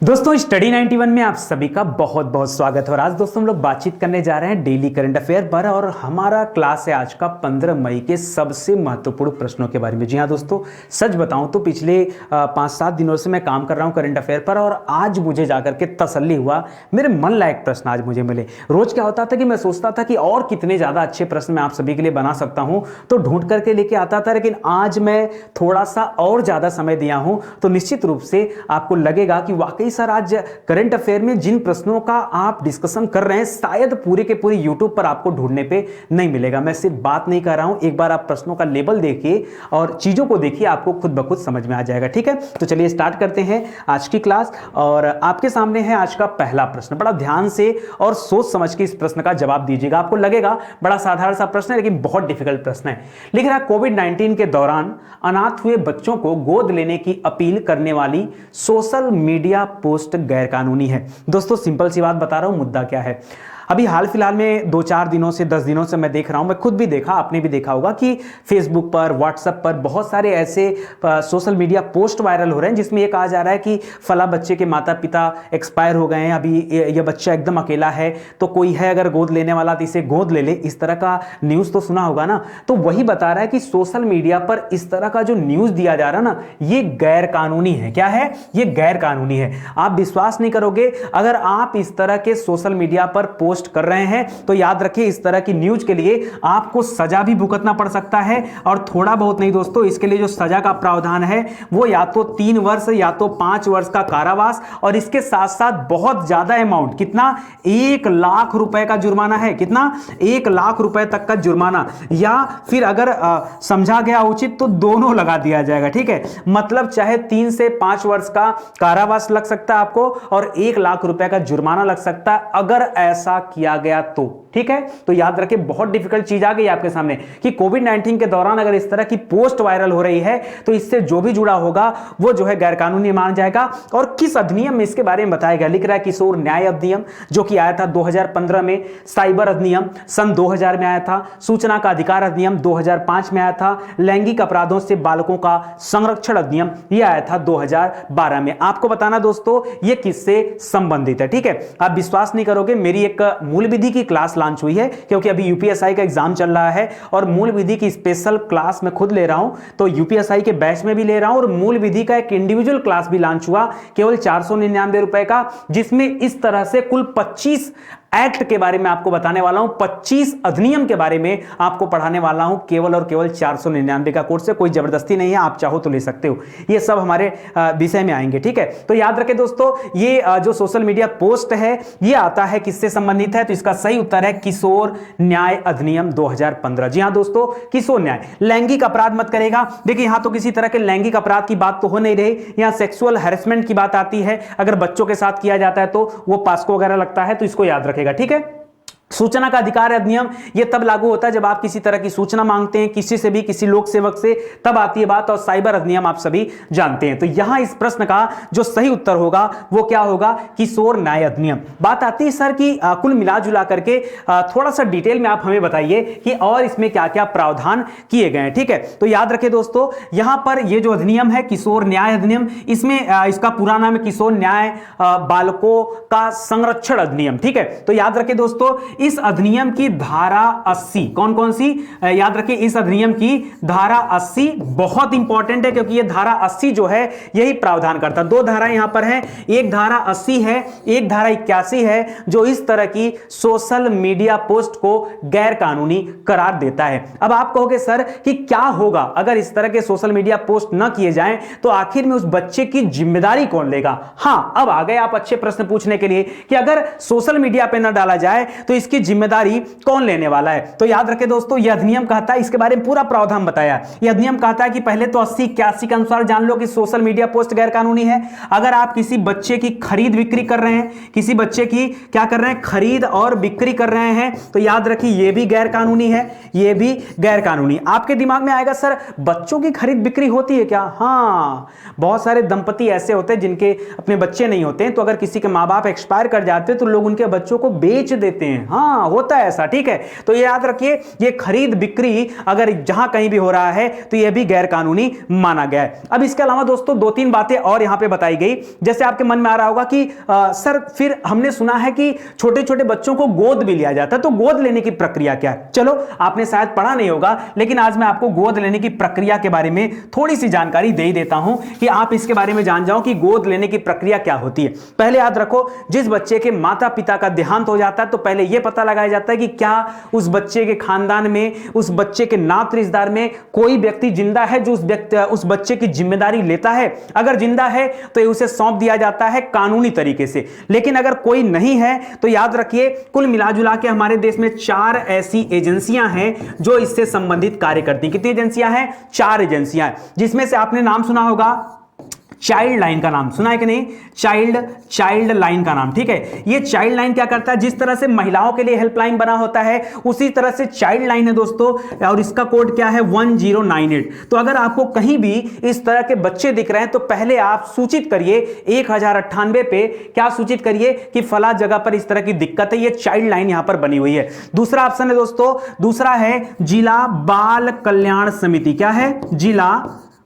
दोस्तों स्टडी 91 में आप सभी का बहुत बहुत स्वागत है। और आज दोस्तों हम लोग बातचीत करने जा रहे हैं डेली करंट अफेयर पर और हमारा क्लास है आज का 15 मई के सबसे महत्वपूर्ण प्रश्नों के बारे में। जी हाँ दोस्तों, सच बताऊं तो पिछले 5-7 दिनों से मैं काम कर रहा हूं करंट अफेयर पर और आज मुझे जाकर के तसल्ली हुआ, मेरे मन लायक प्रश्न आज मुझे मिले। रोज क्या होता था कि मैं सोचता था कि और कितने ज्यादा अच्छे प्रश्न मैं आप सभी के लिए बना सकता हूं तो ढूंढ करके लेके आता था, लेकिन आज मैं थोड़ा सा और ज्यादा समय दिया हूं तो निश्चित रूप से आपको लगेगा कि वाकई सर आज करंट अफेयर में जिन प्रश्नों का आप डिस्कशन कर रहे हैं शायद पूरे के पूरे यूट्यूब पर आपको ढूंढने पे नहीं मिलेगा। मैं सिर्फ बात नहीं कर रहा हूं, एक बार आप प्रश्नों का लेवल देखिए और चीजों को देखिए, आपको खुद ब खुद समझ में आ जाएगा। ठीक है, तो चलिए स्टार्ट करते हैं आज की क्लास। और आपके सामने है आज का पहला प्रश्न। बड़ा ध्यान से और सोच समझ के इस प्रश्न का जवाब दीजिएगा। आपको लगेगा बड़ा साधारण सा प्रश्न है लेकिन बहुत डिफिकल्ट प्रश्न है। लिख रहा है, कोविड-19 के दौरान अनाथ हुए बच्चों को गोद लेने की अपील करने वाली सोशल मीडिया पोस्ट गैर कानूनी है। दोस्तों सिंपल सी बात बता रहा हूं, मुद्दा क्या है। अभी हाल फिलहाल में 2-4 दिनों से 10 दिनों से मैं देख रहा हूं, मैं खुद भी देखा, आपने भी देखा होगा कि फेसबुक पर, व्हाट्सएप पर बहुत सारे ऐसे सोशल मीडिया पोस्ट वायरल हो रहे हैं जिसमें ये कहा जा रहा है कि फला बच्चे के माता पिता एक्सपायर हो गए हैं, अभी ये बच्चा एकदम अकेला है, तो कोई है अगर गोद लेने वाला तो इसे गोद ले ले। इस तरह का न्यूज़ तो सुना होगा ना। तो वही बता रहा है कि सोशल मीडिया पर इस तरह का जो न्यूज़ दिया जा रहा है ना, ये गैर कानूनी है। क्या है? ये गैर कानूनी है। आप विश्वास नहीं करोगे, अगर आप इस तरह के सोशल मीडिया पर पोस्ट कर रहे हैं तो याद रखिए इस तरह की न्यूज के लिए आपको सजा भी भुगतना पड़ सकता है। और थोड़ा बहुत नहीं दोस्तों, इसके लिए जो सजा का प्रावधान है वो या तो 3 वर्ष या तो 5 वर्ष का कारावास और इसके साथ साथ बहुत ज्यादा अमाउंट, कितना, 1 लाख रुपए का जुर्माना है। कितना? 1 लाख रुपए तक का जुर्माना, या फिर अगर समझा गया उचित तो दोनों लगा दिया जाएगा। ठीक है, मतलब चाहे 3 से 5 वर्ष का कारावास लग सकता है आपको और 1 लाख रुपए का जुर्माना लग सकता है अगर ऐसा किया गया तो। ठीक है, तो याद रखिए बहुत डिफिकल्ट चीज आ गई आपके सामने कि कोविड-19 के दौरान अगर इस तरह की पोस्ट वायरल हो रही है तो इससे जो भी जुड़ा होगा वो जो है गैर कानूनी मान जाएगा। और किस अधिनियम में इसके बारे में बताया गया, लिख रहा है किशोर न्याय अधिनियम जो कि आया था 2015 में, साइबर अधिनियम सन 2000 में आया था, सूचना का अधिकार अधिनियम 2005 में आया था, लैंगिक अपराधों से बालकों का संरक्षण अधिनियम ये आया था 2012 में। आपको बताना दोस्तों ये किससे संबंधित है। ठीक है, आप विश्वास नहीं करोगे, मेरी एक मूल विधि की क्लास लॉन्च हुई है क्योंकि अभी यूपीएसआई का एग्जाम चल रहा है और मूल विधि की स्पेशल क्लास मैं खुद ले रहा हूं, तो यूपीएसआई के बैच में भी ले रहा हूं और मूल विधि का एक इंडिविजुअल क्लास भी लॉन्च हुआ केवल 499 रुपए का, जिसमें इस तरह से कुल 25 एक्ट के बारे में आपको बताने वाला हूं, 25 अधिनियम के बारे में आपको पढ़ाने वाला हूं केवल और केवल 499 का कोर्स है। कोई जबरदस्ती नहीं है, आप चाहो तो ले सकते हो, ये सब हमारे विषय में आएंगे। ठीक है, तो याद रखें दोस्तों ये जो सोशल मीडिया पोस्ट है ये आता है किससे संबंधित है, तो इसका सही उत्तर है किशोर न्याय अधिनियम 2015। जी हां दोस्तों, किशोर न्याय। लैंगिक अपराध मत करेगा, देखिए यहां तो किसी तरह के लैंगिक अपराध की बात तो हो नहीं रही, यहां सेक्सुअल हैरेसमेंट की बात आती है। अगर बच्चों के साथ किया जाता है तो वो पास्को वगैरह लगता है, तो इसको याद रखेगा। ठीक है, सूचना का अधिकार अधिनियम ये तब लागू होता है जब आप किसी तरह की सूचना मांगते हैं किसी से भी, किसी लोक सेवक से, तब आती है बात। और साइबर अधिनियम आप सभी जानते हैं। तो यहां इस प्रश्न का जो सही उत्तर होगा वो क्या होगा, किशोर न्याय अधिनियम। बात आती है सर कि कुल मिला जुला करके थोड़ा सा डिटेल में आप हमें बताइए कि और इसमें क्या क्या प्रावधान किए गए हैं। ठीक है, तो याद रखें दोस्तों यहां पर ये जो अधिनियम है किशोर न्याय अधिनियम, इसमें इसका पूरा नाम है किशोर न्याय बालकों का संरक्षण अधिनियम। ठीक है, तो याद रखें दोस्तों इस अधिनियम की धारा 80, कौन कौन सी, याद रखिए इस अधिनियम की धारा 80 बहुत इंपॉर्टेंट है क्योंकि ये धारा 80 जो है यही प्रावधान करता है। 2 धारा यहां पर है, एक धारा 80 है, एक धारा 81 है जो इस तरह की सोशल मीडिया पोस्ट को गैर कानूनी करार देता है। अब आप कहोगे सर कि क्या होगा अगर इस तरह के सोशल मीडिया पोस्ट ना किए जाएं, तो आखिर में उस बच्चे की जिम्मेदारी कौन लेगा। हां, अब आ गए आप अच्छे प्रश्न पूछने के लिए कि अगर सोशल मीडिया पे ना डाला जाए तो इसकी जिम्मेदारी कौन लेने वाला है। तो याद रखें दोस्तों यह अधिनियम कहता है, इसके बारे में पूरा प्रावधान बताया। यह अधिनियम कहता है कि पहले तो 80-81 के अनुसार जान लो कि सोशल मीडिया पोस्ट गैर कानूनी है। अगर आप किसी बच्चे की खरीद बिक्री कर रहे हैं, किसी बच्चे की क्या कर रहे हैं, खरीद और बिक्री कर रहे हैं, तो याद रखिए यह भी गैर कानूनी है, यह भी गैर कानूनी। आपके दिमाग में आएगा सर बच्चों की खरीद बिक्री होती है क्या। हाँ, बहुत सारे दंपति ऐसे होते हैं जिनके अपने बच्चे नहीं होते हैं, तो अगर किसी के माँ बाप एक्सपायर कर जाते हैं तो लोग उनके बच्चों को बेच देते हैं। हाँ, होता है ऐसा, ठीक है। तो ये याद रखिए, ये खरीद बिक्री अगर जहां कहीं भी हो रहा है तो ये भी गैर कानूनी माना गया है। अब इसके अलावा दोस्तों 2-3 बातें और यहां पे बताई गई। जैसे आपके मन में आ रहा होगा कि सर फिर हमने सुना है कि छोटे छोटे बच्चों को गोद भी लिया जाता है, तो गोद लेने की प्रक्रिया क्या है? चलो, आपने शायद पढ़ा नहीं होगा, लेकिन आज मैं आपको गोद लेने की प्रक्रिया के बारे में थोड़ी सी जानकारी दे ही देता हूं कि आप इसके बारे में जान जाओ कि गोद लेने की प्रक्रिया क्या होती है। पहले याद रखो, जिस बच्चे के माता पिता का देहांत हो जाता है तो पहले यह पता लगाया जाता है कि क्या उस बच्चे के खानदान में, उस बच्चे के नात रिश्तेदार में कोई व्यक्ति जिंदा है जो उस बच्चे की जिम्मेदारी लेता है। अगर जिंदा है तो उसे सौंप दिया जाता है कानूनी तरीके से। लेकिन अगर कोई नहीं है तो याद रखिए, कुल मिलाजुला के हमारे देश में 4 ऐसी एजेंसियां हैं जो इससे संबंधित कार्य करती हैं। कितनी एजेंसियां हैं? 4 एजेंसियां हैं, जिसमें से आपने नाम सुना होगा चाइल्ड लाइन का नाम सुना है कि नहीं? चाइल्ड लाइन का नाम, ठीक है। ये चाइल्ड लाइन क्या करता है? जिस तरह से महिलाओं के लिए हेल्पलाइन बना होता है उसी तरह से चाइल्ड लाइन है दोस्तों, और इसका कोड क्या है? 1098। तो अगर आपको कहीं भी इस तरह के बच्चे दिख रहे हैं तो पहले आप सूचित करिए 1098 पे, क्या सूचित करिए कि फला जगह पर इस तरह की दिक्कत है। ये चाइल्ड लाइन यहां पर बनी हुई है। दूसरा ऑप्शन है दोस्तों, दूसरा है जिला बाल कल्याण समिति। क्या है? जिला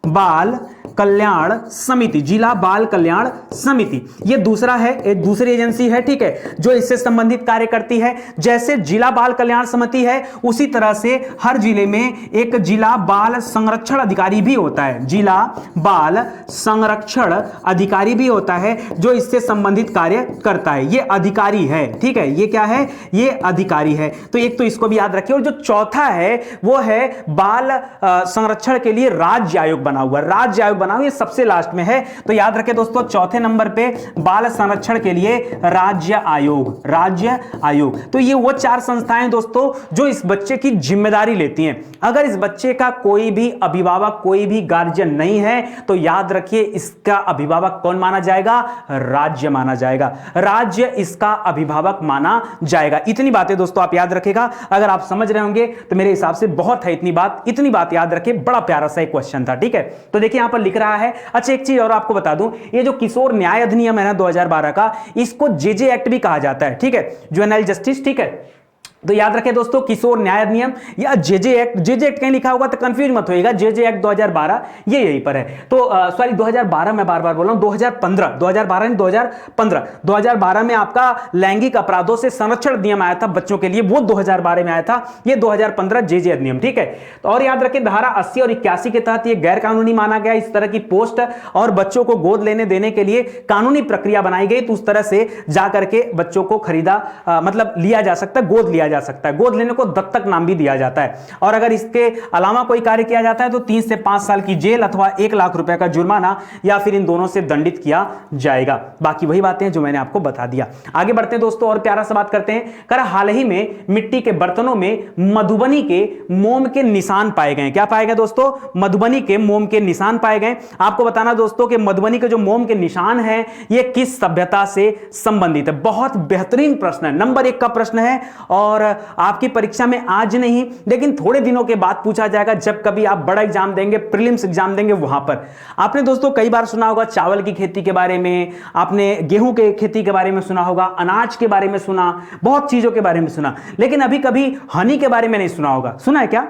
बाल कल्याण समिति, जिला बाल कल्याण समिति। ये दूसरा है, एक दूसरी एजेंसी है, ठीक है, जो इससे संबंधित कार्य करती है। जैसे जिला बाल कल्याण समिति है, उसी तरह से हर जिले में एक जिला बाल संरक्षण अधिकारी भी होता है। जिला बाल संरक्षण अधिकारी भी होता है जो इससे संबंधित कार्य करता है। ये अधिकारी है, ठीक है, ये क्या है? ये अधिकारी है। तो एक तो इसको भी याद रखिए। और जो चौथा है वो है बाल संरक्षण के लिए राज्य आयोग बना हुआ। राज्य आयोग ये सबसे लास्ट में है। तो याद रखें दोस्तों, चौथे नंबर पे बाल संरक्षण के लिए राज्य आयोग, राज्य आयोग। तो ये वो 4 संस्थाएं दोस्तों जो इस बच्चे की जिम्मेदारी लेती हैं। अगर इस बच्चे का कोई भी अभिभावक, कोई भी गार्जियन नहीं है तो याद रखिए इसका अभिभावक कौन माना जाएगा? राज्य माना जाएगा। राज्य इसका अभिभावक माना जाएगा। इतनी बातें दोस्तों आप याद रखेगा। अगर आप समझ रहे होंगे तो मेरे हिसाब से बहुत है इतनी बात याद रखे। बड़ा प्यारा सा एक क्वेश्चन था, ठीक है। तो देखिए यहां पर लिख रहा है। अच्छा, एक चीज और आपको बता दूं, ये जो किशोर न्याय अधिनियम है ना 2012 का, इसको जेजे एक्ट भी कहा जाता है, ठीक है, जुवेनाइल जस्टिस, ठीक है। तो याद रखें दोस्तों, किशोर न्याय अधिनियम या जेजे एक्ट कहीं लिखा होगा तो कंफ्यूज मत होइएगा। जेजे एक्ट 2012 ये यहीं पर है। तो सॉरी 2012 मैं बार बार बोल रहा हूं, 2015, 2012 नहीं 2015, 2012 में आपका लैंगिक अपराधों से संरक्षण अधिनियम आया था बच्चों के लिए, वो 2012 में आया था। ये 2015 जेजे अधिनियम, ठीक है। तो और याद रखें, धारा 80 और 81 के तहत ये गैर कानूनी माना गया इस तरह की पोस्ट, और बच्चों को गोद लेने देने के लिए कानूनी प्रक्रिया बनाई गई। तो उस तरह से जाकर के बच्चों को खरीदा मतलब लिया जा सकता है, गोद लिया जा सकता है। गोद लेने को दत्तक नाम भी दिया जाता है। और अगर इसके अलावा कोई कार्य किया जाता है तो 3 से 5 साल की जेल अथवा 1 लाख रुपए का जुर्माना या फिर इन दोनों से दंडित किया जाएगा। बाकी वही बातें हैं जो मैंने आपको बता दिया। आगे बढ़ते हैं दोस्तों और प्यारा सा बात करते हैं। कर हाल ही में मिट्टी के बर्तनों में मधुबनी के मोम के निशान पाए गए। क्या पाए गए दोस्तों? मधुबनी के मोम के निशान पाए गए। आपको बताना दोस्तों कि मधुबनी के जो मोम के निशान है ये किस सभ्यता से संबंधित है। बहुत बेहतरीन प्रश्न है, नंबर 1 का प्रश्न है और आपकी परीक्षा में आज नहीं लेकिन थोड़े दिनों के बाद पूछा जाएगा, जब कभी आप बड़ा एग्जाम देंगे, प्रीलिम्स एग्जाम देंगे, वहां पर। आपने दोस्तों कई बार सुना होगा चावल की खेती के बारे में, आपने गेहूं के खेती के बारे में सुना होगा, अनाज के बारे में सुना, बहुत चीजों के बारे में सुना, लेकिन अभी कभी हनी के बारे में नहीं सुना होगा। सुना है क्या?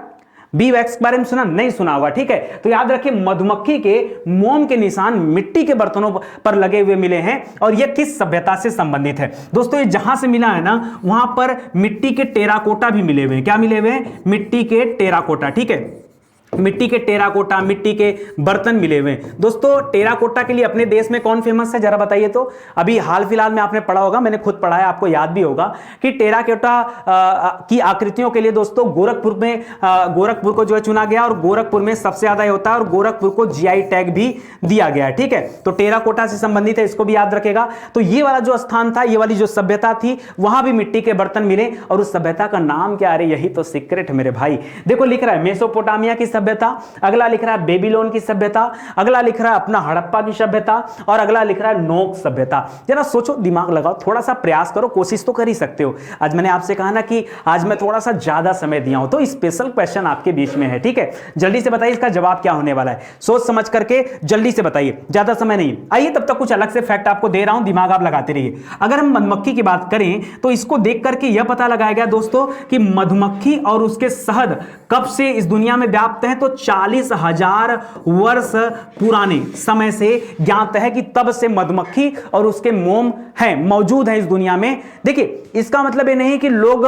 बी वैक्स के बारे में सुना? नहीं सुना होगा, ठीक है। तो याद रखिए, मधुमक्खी के मोम के निशान मिट्टी के बर्तनों पर लगे हुए मिले हैं और यह किस सभ्यता से संबंधित है दोस्तों? ये जहां से मिला है ना वहां पर मिट्टी के टेराकोटा भी मिले हुए हैं। क्या मिले हुए हैं? मिट्टी के टेराकोटा, ठीक है। मिट्टी के टेराकोटा, मिट्टी के बर्तन मिले हुए हैं दोस्तों। टेराकोटा के लिए अपने देश में कौन फेमस है, जरा बताइए तो। अभी हाल फिलहाल में आपने पढ़ा होगा, मैंने खुद पढ़ा है, आपको याद भी होगा कि टेराकोटा की आकृतियों के लिए दोस्तों गोरखपुर को जो है चुना गया और गोरखपुर में सबसे ज्यादा होता है और गोरखपुर को जीआई टैग भी दिया गया है, ठीक है। तो टेराकोटा से संबंधित है, इसको भी याद रखेगा। तो ये वाला जो स्थान था, ये वाली जो सभ्यता थी, वहां भी मिट्टी के बर्तन मिले और उस सभ्यता का नाम क्या? अरे यही तो सीक्रेट मेरे भाई। देखो लिख रहा है मेसोपोटामिया की सभ्यता, अगला लिख रहा है बेबीलोन की सभ्यता, अगला लिख रहा है अपना हड़प्पा की सभ्यता, और अगला लिख रहा है नोक सभ्यता। जरा सोचो, दिमाग लगाओ, थोड़ा सा प्रयास करो, कोशिश तो कर ही सकते हो। आज मैंने आपसे कहा ना कि आज मैं थोड़ा सा ज्यादा समय दिया हूं, तो स्पेशल क्वेश्चन आपके बीच में है, ठीक है। जल्दी से बताइए इसका जवाब क्या होने वाला है, सोच समझ करके जल्दी से बताइए, ज्यादा समय नहीं। आइए तब तक कुछ अलग से फैक्ट आपको दे रहा हूं, दिमाग आप लगाते रहिए। अगर हम मधुमक्खी की बात करें तो इसको देख करके यह पता लगाया गया दोस्तों कि मधुमक्खी और उसके शहद कब से इस दुनिया में व्याप्त हैं, तो 40,000 वर्ष पुराने समय से ज्ञात है कि तब से मधुमक्खी और उसके मोम हैं, मौजूद हैं इस दुनिया में। देखिए, इसका मतलब ये नहीं कि लोग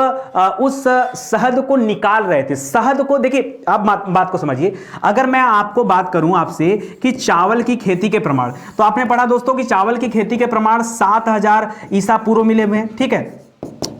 उस शहद को निकाल रहे थे। शहद को देखिए, आप बात को समझिए। अगर मैं आपको बात करूं आपसे कि चावल की खेती के प्रमाण, तो आपने पढ़ा दोस्तों कि चावल की खेती के प्रमाण 7,000 ईसा पूर्व मिले हुए हैं, ठीक है,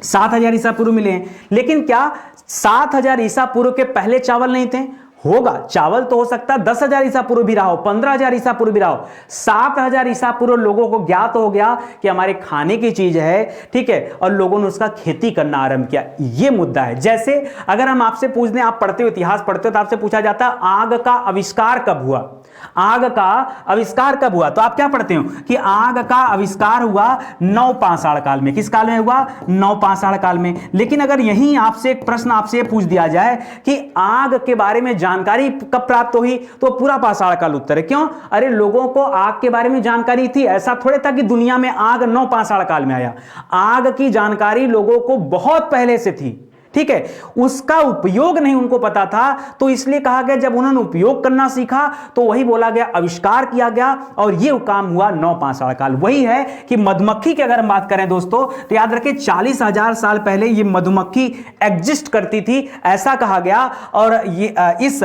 7,000 ईसा पूर्व मिले हैं। लेकिन क्या 7,000 ईसा पूर्व के पहले चावल नहीं थे? होगा, चावल तो हो सकता है 10,000 ईसा पूर्व भी रहा हो, 15,000 ईसा पूर्व भी रहा हो। 7,000 ईसा पूर्व लोगों को ज्ञात हो गया कि हमारे खाने की चीज है, ठीक है, और लोगों ने उसका खेती करना आरंभ किया। यह मुद्दा है। जैसे अगर हम आपसे पूछ दें, आप पढ़ते हो, इतिहास पढ़ते हो, तो आपसे पूछा जाता है आग का आविष्कार कब हुआ? आग का आविष्कार कब हुआ? तो आप क्या पढ़ते हो कि आग का आविष्कार हुआ नवपाषाण काल में। किस काल में हुआ? नवपाषाण काल में। लेकिन अगर यहीं आपसे एक प्रश्न आपसे पूछ दिया जाए कि आग के बारे में जानकारी कब प्राप्त हुई, तो पूरा पाषाण काल उत्तर है। क्यों? अरे लोगों को आग के बारे में जानकारी थी, ऐसा थोड़े था कि दुनिया में आग नवपाषाण काल में आया। आग की जानकारी लोगों को बहुत पहले से थी, ठीक है, उसका उपयोग नहीं उनको पता था, तो इसलिए कहा गया जब उन्होंने उपयोग करना सीखा तो वही बोला गया, आविष्कार किया गया, और यह काम हुआ नवपाषाण काल। वही है कि मधुमक्खी की अगर हम बात करें दोस्तों, तो याद रखें 40,000 साल पहले ये मधुमक्खी एग्जिस्ट करती थी, ऐसा कहा गया। और ये इस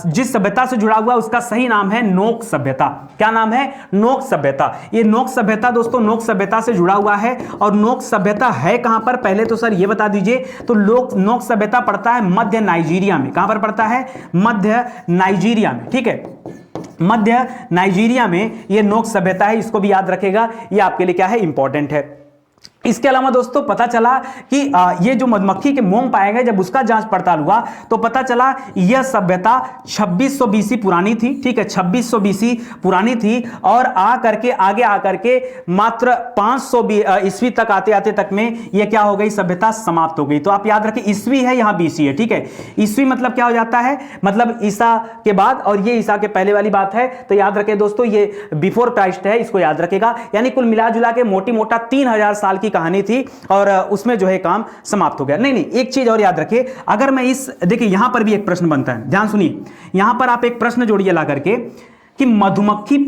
जिस सभ्यता से जुड़ा हुआ उसका सही नाम है नोक सभ्यता। क्या नाम है? नोक सभ्यता। ये नोक सभ्यता दोस्तों नोक सभ्यता से जुड़ा हुआ है। और नोक सभ्यता है कहां पर, पहले तो सर ये बता दीजिए। तो नोक सभ्यता पड़ता है मध्य नाइजीरिया में। कहां पर पड़ता है? मध्य नाइजीरिया में, ठीक है, मध्य नाइजीरिया में ये नोक सभ्यता है। इसको भी याद रखेगा, ये आपके लिए क्या है, इंपॉर्टेंट है। इसके अलावा दोस्तों पता चला कि ये जो मधुमक्खी के मोम पाए गए, जब उसका जांच पड़ताल हुआ तो पता चला यह सभ्यता 2600 बीसी पुरानी थी, ठीक है, 2600 बीसी पुरानी थी। और आगे आकर के मात्र 500 ईस्वी तक आते आते तक में यह क्या हो गई, सभ्यता समाप्त हो गई। तो आप याद रखें, ईस्वी है, यहां बीसी है, ठीक है। ईस्वी मतलब क्या हो जाता है, मतलब ईसा के बाद, और ये ईसा के पहले वाली बात है। तो याद रखें दोस्तों, ये बिफोर क्राइस्ट है, इसको याद रखेगा। यानी कुल मिला जुला के मोटी मोटा 3,000 साल की कहानी थी, और उसमें जो है काम समाप्त हो गया। नहीं, एक चीज और याद रखिए, अगर मैं देखिए यहां पर भी एक प्रश्न बनता है, ध्यान सुनिए। यहां पर आप एक प्रश्न जोड़िए ला करके कि मधुमक्खी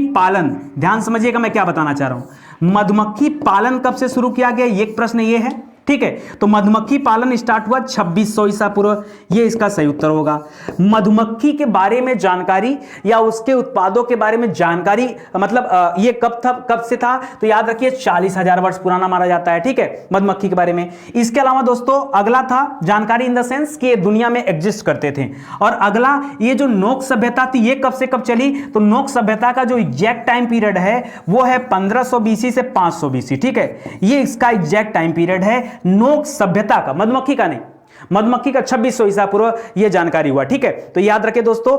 पालन, ध्यान समझिएगा मैं क्या बताना चाह रहा हूं। मधुमक्खी पालन कब से शुरू किया गया, एक प्रश्न ये है, ठीक है। तो मधुमक्खी पालन स्टार्ट हुआ 2600 ईसा पूर्व, ये इसका सही उत्तर होगा। मधुमक्खी के बारे में जानकारी या उसके उत्पादों के बारे में जानकारी, मतलब ये कब से था, तो याद रखिए 40,000 वर्ष पुराना माना जाता है, ठीक है, मधुमक्खी के बारे में। इसके अलावा दोस्तों अगला था जानकारी इन द सेंस कि दुनिया में एग्जिस्ट करते थे। और अगला ये जो नोक सभ्यता थी, ये कब से कब चली, तो नोक सभ्यता का जो एग्जैक्ट टाइम पीरियड है वो है 1500 बीसी से 500 बीसी, ठीक है, ये इसका एग्जैक्ट टाइम पीरियड है नोक सभ्यता का, मधुमक्खी का नहीं। मधुमक्खी का 2600 ईसा पूर्व ये जानकारी हुआ, ठीक है। तो याद रखें दोस्तों,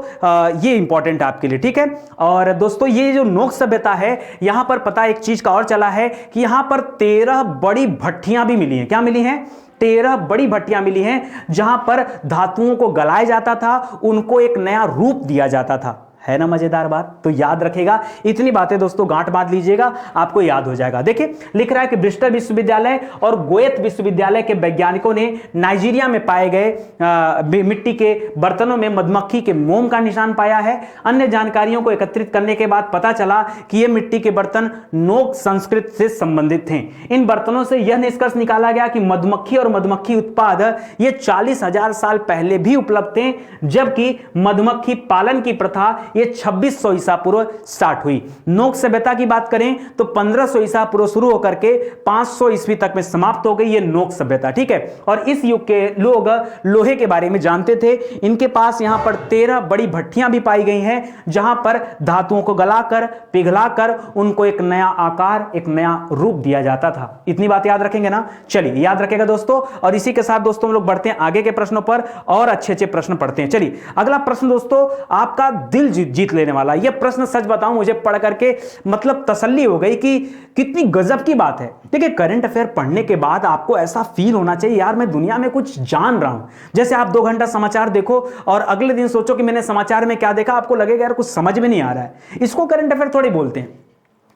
ये इंपॉर्टेंट है आपके लिए, ठीक है। और दोस्तों ये जो नोक सभ्यता है, यहां पर पता एक चीज का और चला है कि यहां पर 13 बड़ी भट्टियां भी मिली हैं। क्या मिली हैं? 13 बड़ी भट्टियां मिली हैं, जहां पर धातुओं को गलाया जाता था, उनको एक नया रूप दिया जाता था। है ना मजेदार बात? तो याद रखेगा, इतनी बातें दोस्तों गांठ बांध लीजिएगा, आपको याद हो जाएगा। देखिए लिख रहा है कि ब्रिस्टल विश्वविद्यालय और गोएत विश्वविद्यालय के वैज्ञानिकों ने नाइजीरिया में पाए गए मिट्टी के बर्तनों में मधुमक्खी के मोम का निशान पाया है। अन्य जानकारियों को एकत्रित करने के बाद पता चला कि ये मिट्टी के बर्तन नोक संस्कृत से संबंधित थे। इन बर्तनों से यह निष्कर्ष निकाला गया कि मधुमक्खी और मधुमक्खी उत्पाद ये 40,000 साल पहले भी उपलब्ध थे, जबकि मधुमक्खी पालन की प्रथा ये 2600 ईसा पूर्व स्टार्ट हुई। नोक सभ्यता की बात करें तो 1500 ईसा पूर्व शुरू होकर के 500 ईस्वी तक में समाप्त हो गई ये नोक सभ्यता, ठीक है। और इस युग के लोग लोहे के बारे में जानते थे। इनके पास यहां पर 13 बड़ी भट्टियां भी पाई गई हैं जहां पर धातुओं को गलाकर पिघलाकर उनको एक नया आकार, एक नया रूप दिया जाता था। इतनी बात याद रखेंगे ना? चलिए याद रखेगा दोस्तों। और इसी के साथ दोस्तों हम लोग बढ़ते हैं आगे के प्रश्नों पर और अच्छे अच्छे प्रश्न पढ़ते हैं। चलिए अगला प्रश्न दोस्तों आपका दिल जीत लेने वाला। यह प्रश्न सच बताऊं मुझे पढ़ करके मतलब तसल्ली हो गई कि कितनी गजब की बात है। देखिए करंट अफेयर पढ़ने के बाद आपको ऐसा फील होना चाहिए यार मैं दुनिया में कुछ जान रहा हूं। जैसे आप 2 घंटा समाचार देखो और अगले दिन सोचो कि मैंने समाचार में क्या देखा, आपको लगेगा यार कुछ समझ में नहीं आ रहा है। इसको करंट अफेयर थोड़ी बोलते हैं,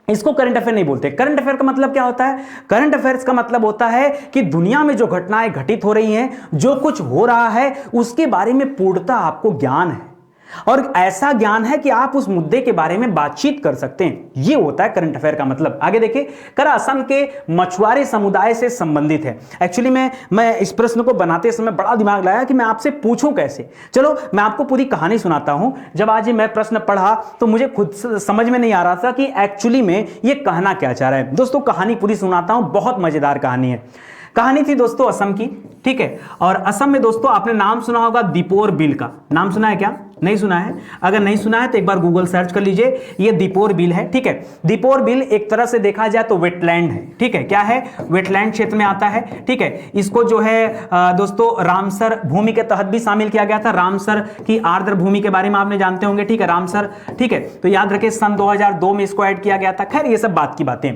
इसको करंट अफेयर नहीं बोलते। करंट अफेयर का मतलब क्या होता है? करंट अफेयर्स का मतलब होता है कि दुनिया में जो घटनाएं घटित हो रही हैं, जो कुछ हो रहा है उसके बारे में पूर्णतः आपको ज्ञान है और ऐसा ज्ञान है कि आप उस मुद्दे के बारे में बातचीत कर सकते हैं। यह होता है करंट अफेयर का मतलब। आगे देखिए, कर असम के मछुआरे समुदाय से संबंधित है। एक्चुअली मैं इस प्रश्न को बनाते समय बड़ा दिमाग लगाया कि मैं आपसे पूछूं कैसे। चलो मैं आपको पूरी कहानी सुनाता हूं। जब आज मैं प्रश्न पढ़ा तो मुझे खुद समझ में नहीं आ रहा था कि एक्चुअली में यह कहना क्या चाह रहा है। दोस्तों कहानी पूरी सुनाता हूं, बहुत मजेदार कहानी है। कहानी थी दोस्तों असम की, ठीक है। और असम में दोस्तों आपने नाम सुना होगा दीपोर बिल का। नाम सुना है क्या? नहीं सुना है? अगर नहीं सुना है तो एक बार गूगल सर्च कर लीजिए। ये दीपोर बिल है, ठीक है। दीपोर बिल एक तरह से देखा जाए तो वेटलैंड है, ठीक है। क्या है? वेटलैंड क्षेत्र में आता है, ठीक है। इसको जो है दोस्तों रामसर भूमि के तहत भी शामिल किया गया था। रामसर की आर्द्र भूमि के बारे में आपने जानते होंगे, ठीक है। रामसर, ठीक है। तो याद रखिए सन 2002 में इसको ऐड किया गया था। खैर ये सब बात की बातें।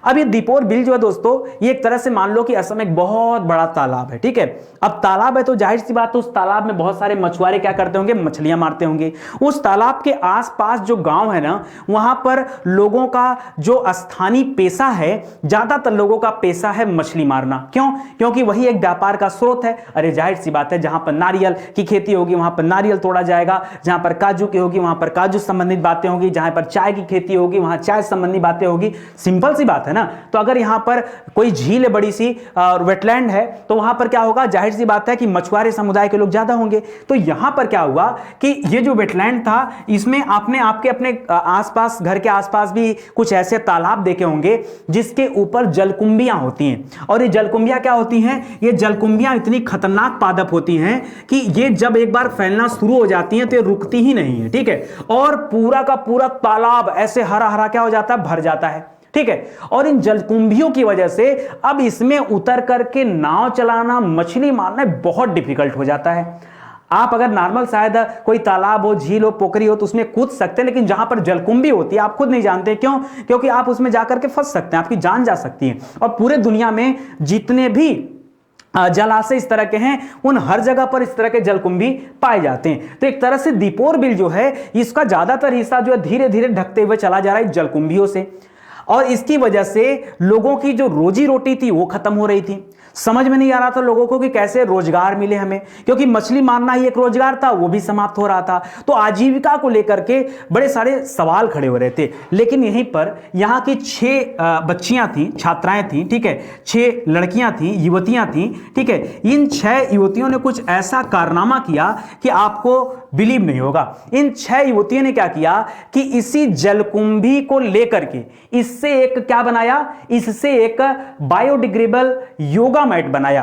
अब ये दीपोर बिल जो है दोस्तों, ये एक तरह से मान लो कि असम एक बहुत बड़ा तालाब है, ठीक है। अब तालाब है तो जाहिर सी बात है उस तालाब में बहुत सारे मछुआरे क्या करते होंगे? मछलियां मारते होंगे। उस तालाब के आसपास जो गांव है ना, वहां पर लोगों का जो स्थानीय पेशा है, ज्यादातर लोगों का पेशा है मछली मारना। क्यों? क्योंकि वही एक व्यापार का स्रोत है। अरे जाहिर सी बात है जहां पर नारियल की खेती होगी वहां पर नारियल तोड़ा जाएगा, जहां पर काजू की होगी वहां पर काजू संबंधित बातें होगी, जहां पर चाय की खेती होगी वहां चाय संबंधी बातें होगी। सिंपल सी बात है ना। तो अगर यहां पर कोई झील है बड़ी सी और वेटलैंड है तो वहां पर क्या होगा? जाहिर सी बात है कि मछुआरे समुदाय के लोग ज्यादा होंगे। तो यहां पर क्या हुआ कि ये जो वेटलैंड था इसमें आपने आपके अपने आसपास, घर के आसपास भी कुछ ऐसे तालाब देखे होंगे जिसके ऊपर जलकुंभियां होती हैं। और ये जलकुंभियां क्या होती हैं? ये जलकुंभियां इतनी खतरनाक पादप होती हैं कि ये जब एक बार फैलना शुरू हो जाती हैं तो ये रुकती ही नहीं है, ठीक है। और पूरा का पूरा तालाब ऐसे हरा हरा क्या हो जाता है? भर जाता है, ठीक है। और इन जलकुंभियों की वजह से अब इसमें उतर करके नाव चलाना, मछली मारना बहुत डिफिकल्ट हो जाता है। आप अगर नॉर्मल शायद कोई तालाब हो, झील हो, पोखरी हो तो उसमें कूद सकते हैं, लेकिन जहां पर जलकुंभी होती है आप खुद नहीं जानते। क्यों? क्योंकि आप उसमें जाकर के फंस सकते हैं, आपकी जान जा सकती है। और पूरे दुनिया में जितने भी जलाशय इस तरह के हैं उन हर जगह पर इस तरह के जलकुंभी पाए जाते हैं। तो एक तरह से दीपोर बिल जो है इसका ज्यादातर हिस्सा जो है धीरे धीरे ढकते हुए चला जा रहा है जलकुंभियों से। और इसकी वजह से लोगों की जो रोजी रोटी थी वो खत्म हो रही थी। समझ में नहीं आ रहा था लोगों को कि कैसे रोजगार मिले हमें, क्योंकि मछली मारना ही एक रोजगार था, वो भी समाप्त हो रहा था। तो आजीविका को लेकर के बड़े सारे सवाल खड़े हो रहे थे। लेकिन यहीं पर यहाँ की 6 बच्चियां थी, छात्राएं थी, ठीक है। 6 लड़कियां थी, युवतियां थी, ठीक है। इन 6 युवतियों ने कुछ ऐसा कारनामा किया कि आपको बिलीव नहीं होगा। इन 6 युवतियों ने क्या किया कि इसी जलकुंभी को लेकर के इससे एक क्या बनाया? इससे एक बायोडिग्रेडेबल योगा मैट बनाया।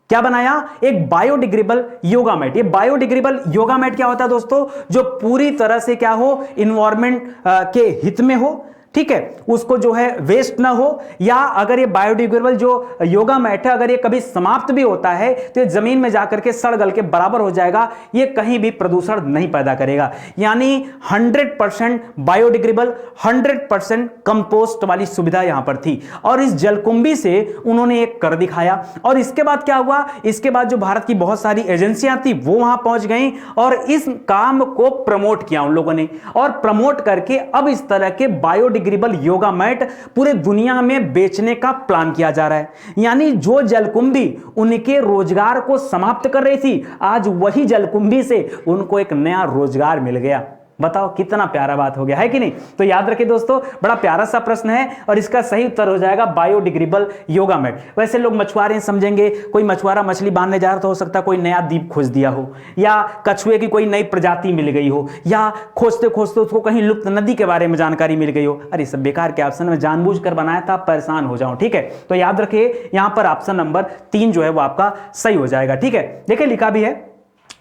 क्या बनाया? एक बायोडिग्रेडेबल योगा मैट। ये बायोडिग्रेडेबल योगा मैट क्या होता है दोस्तों? जो पूरी तरह से क्या हो? इन्वायरमेंट के हित में हो, ठीक है। उसको जो है वेस्ट ना हो, या अगर ये बायोडिग्रेडेबल जो योगा मैट है अगर ये कभी समाप्त भी होता है तो ये जमीन में जाकर के सड़ गल के बराबर हो जाएगा। ये कहीं भी प्रदूषण नहीं पैदा करेगा। यानी 100% बायोडिग्रेडेबल, 100% कंपोस्ट वाली सुविधा यहां पर थी। और इस जलकुंभी से उन्होंने एक कर दिखाया। और इसके बाद क्या हुआ? इसके बाद जो भारत की बहुत सारी एजेंसियां थी वो वहां पहुंच गई और इस काम को प्रमोट किया उन लोगों ने। और प्रमोट करके अब इस तरह के बायोडिग्रेडेबल योगा मैट पूरे दुनिया में बेचने का प्लान किया जा रहा है। यानी जो जलकुंभी उनके रोजगार को समाप्त कर रही थी, आज वही जलकुंभी से उनको एक नया रोजगार मिल गया। बताओ कितना प्यारा बात हो गया है कि नहीं। तो याद रखिए दोस्तों, बड़ा प्यारा सा प्रश्न है और इसका सही उत्तर हो जाएगा बायोडिग्रेडेबल योगा मैट। वैसे लोग मछुआरे समझेंगे, कोई मछुआरा मछली बांधने जा रहा तो हो सकता है कोई नया द्वीप खोज दिया हो, या कछुए की कोई नई प्रजाति मिल गई हो, या खोजते खोजते उसको कहीं लुप्त नदी के बारे में जानकारी मिल गई हो। अरे सब बेकार के ऑप्शन में जानबूझकर बनाया था, परेशान हो जाओ, ठीक है। तो याद रखिए यहां पर ऑप्शन नंबर 3 जो है वो आपका सही हो जाएगा, ठीक है। देखिए लिखा भी है।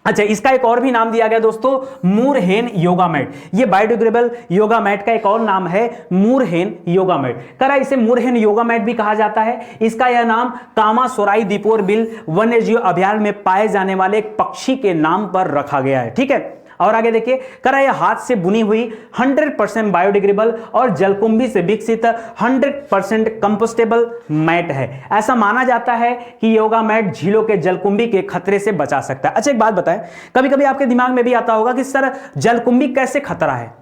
अच्छा, इसका एक और भी नाम दिया गया दोस्तों, मूरहेन योगा मैट। ये बायोडिग्रेडेबल योगा मैट का एक और नाम है मूरहेन योगा मैट। करा इसे मूरहेन योगा मैट भी कहा जाता है। इसका यह नाम कामासोराई दीपोर बिल वन्यजीव अभयारण्य में पाए जाने वाले एक पक्षी के नाम पर रखा गया है, ठीक है। और आगे देखिए, करा यह हाथ से बुनी हुई 100% बायोडिग्रेडेबल और जलकुंभी से विकसित 100% कंपोस्टेबल मैट है। ऐसा माना जाता है कि योगा मैट झीलों के जलकुंभी के खतरे से बचा सकता है। अच्छा एक बात बताएं, कभी कभी आपके दिमाग में भी आता होगा कि सर जलकुंभी कैसे खतरा है,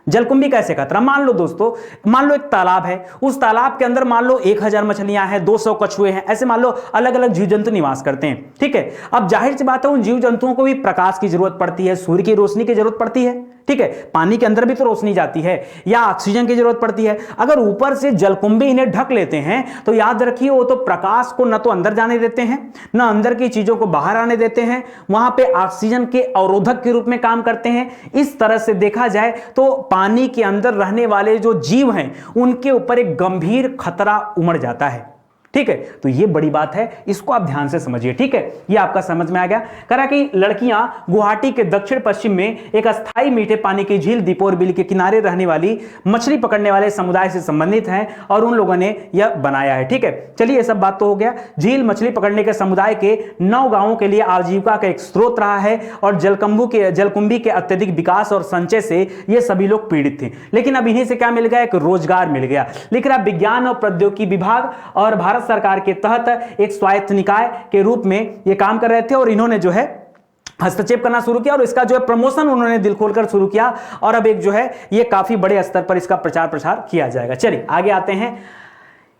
जलकुंभी कैसे खतरा। मान लो दोस्तों, मान लो एक तालाब है, उस तालाब के अंदर मान लो 1000 मछलियां हैं, 200 कछुए हैं, ऐसे मान लो अलग अलग जीव जंतु निवास करते हैं, ठीक है। अब जाहिर सी बात है उन जीव जंतुओं को भी प्रकाश की जरूरत पड़ती है, सूर्य की रोशनी की जरूरत पड़ती है, ठीक है। पानी के अंदर भी तो रोशनी जाती है, या ऑक्सीजन की जरूरत पड़ती है। अगर ऊपर से जलकुंभी इन्हें ढक लेते हैं तो याद रखिए वो तो प्रकाश को न तो अंदर जाने देते हैं, न अंदर की चीजों को बाहर आने देते हैं, वहां पे ऑक्सीजन के अवरोधक के रूप में काम करते हैं। इस तरह से देखा जाए तो पानी के अंदर रहने वाले जो जीव हैं उनके ऊपर एक गंभीर खतरा उमड़ जाता है, ठीक है। तो ये बड़ी बात है, इसको आप ध्यान से समझिए, ठीक है। ये आपका समझ में आ गया। करा कि लड़कियां गुवाहाटी के दक्षिण पश्चिम में एक अस्थाई मीठे पानी की झील दीपोर बिल के किनारे रहने वाली मछली पकड़ने वाले समुदाय से संबंधित हैं और उन लोगों ने यह बनाया है, ठीक है। चलिए ये सब बात तो हो गया। झील मछली पकड़ने के समुदाय के 9 गांवों के लिए आजीविका का एक स्रोत रहा है और जलकुंभी के अत्यधिक विकास और संचय से ये सभी लोग पीड़ित थे। लेकिन अब इन्हीं से क्या मिल गया, एक रोजगार मिल गया। लिख रहा विज्ञान और प्रौद्योगिकी विभाग और भारत सरकार के तहत एक स्वायत्त निकाय के रूप में ये काम कर रहे थे और इन्होंने जो है हस्तक्षेप करना शुरू किया और इसका जो है प्रमोशन उन्होंने दिल खोलकर शुरू किया और अब एक जो है ये काफी बड़े स्तर पर इसका प्रचार प्रसार किया जाएगा। चलिए आगे आते हैं।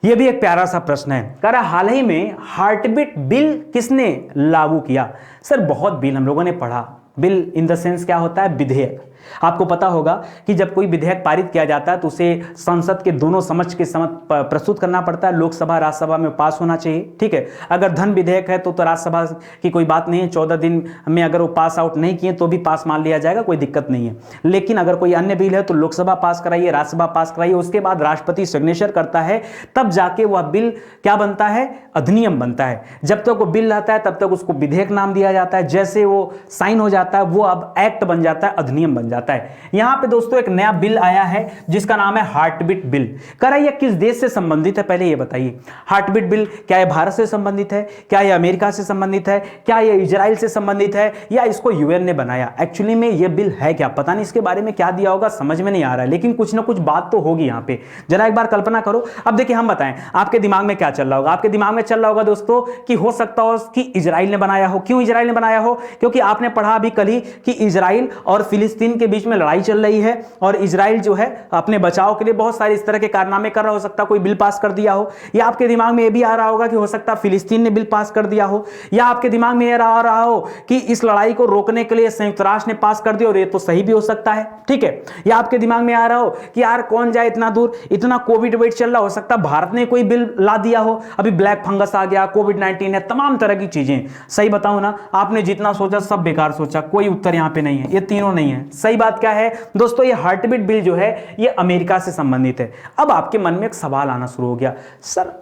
यह भी एक प्यारा सा प्रश्न है। कह रहा हाल ही में हार्टबीट बिल किसने लागू किया। सर बहुत बिल हम लोगों ने पढ़ा। बिल इन द सेंस क्या होता है, विधेयक। आपको पता होगा कि जब कोई विधेयक पारित किया जाता है तो उसे संसद के दोनों समक्ष के प्रस्तुत करना पड़ता है। लोकसभा राज्यसभा में पास होना चाहिए, ठीक है। अगर धन विधेयक है तो राज्यसभा की कोई बात नहीं है, 14 दिन में अगर वो पास आउट नहीं किए तो भी पास मान लिया जाएगा, कोई दिक्कत नहीं है। लेकिन अगर कोई अन्य बिल है तो लोकसभा पास कराइए, राज्यसभा पास कराइए, उसके बाद राष्ट्रपति सिग्नेचर करता है, तब जाके वह बिल क्या बनता है, अधिनियम बनता है। जब तक वो बिल रहता है तब तक उसको विधेयक नाम दिया जाता है, जैसे वो साइन हो जाता है वो अब एक्ट बन जाता है, अधिनियम बन जाता है। यहां पे दोस्तों एक नया बिल आया है जिसका नाम है हार्टबीट बिल। कह रहा है ये किस देश से संबंधित है, पहले ये बताइए। हार्टबीट बिल क्या ये भारत से संबंधित है, क्या ये अमेरिका से संबंधित है, क्या ये इजराइल से संबंधित है, या इसको यूएन ने बनाया। एक्चुअली में ये बिल है क्या, पता नहीं, इसके बारे में क्या दिया होगा समझ में नहीं आ रहा है, लेकिन कुछ ना कुछ बात तो होगी यहां पे। जरा एक बार कल्पना करो। अब देखिए हम बताएं आपके दिमाग में क्या चल रहा होगा। आपके दिमाग में चल रहा होगा दोस्तों कि हो सकता हो कि इजराइल ने बनाया हो। क्यों इजराइल ने बनाया हो, क्योंकि आपने पढ़ा अभी कल ही कि इजराइल और फिलिस्तीन के बीच में लड़ाई चल रही है और इजराइल जो है अपने बचाव के लिए बहुत सारे इस तरह के कारनामे कर रहा हो सकता कोई बिल पास कर दिया हो। या आपके दिमाग में यह भी आ रहा होगा कि हो सकता फिलिस्तीन ने बिल पास कर दिया हो, या आपके दिमाग में यह आ रहा हो कि इस लड़ाई को रोकने के लिए संयुक्त राष्ट्र ने पास कर दिया और ये तो सही भी हो सकता है, ठीक है। या आपके दिमाग में आ रहा हो कि यार कौन जाए इतना दूर, इतना कोविड वेट चल रहा, हो सकता भारत ने कोई बिल ला दिया हो। अभी ब्लैक फंगस आ गया, कोविड-19 है, तमाम तरह की चीजें। सही बताऊं ना, आपने जितना सोचा सब बेकार सोचा, कोई उत्तर यहां पे नहीं है, ये तीनों नहीं है। सही बात क्या है दोस्तों, ये हार्टबीट बिल जो है ये अमेरिका से संबंधित है। अब आपके मन में एक सवाल आना शुरू हो गया, सर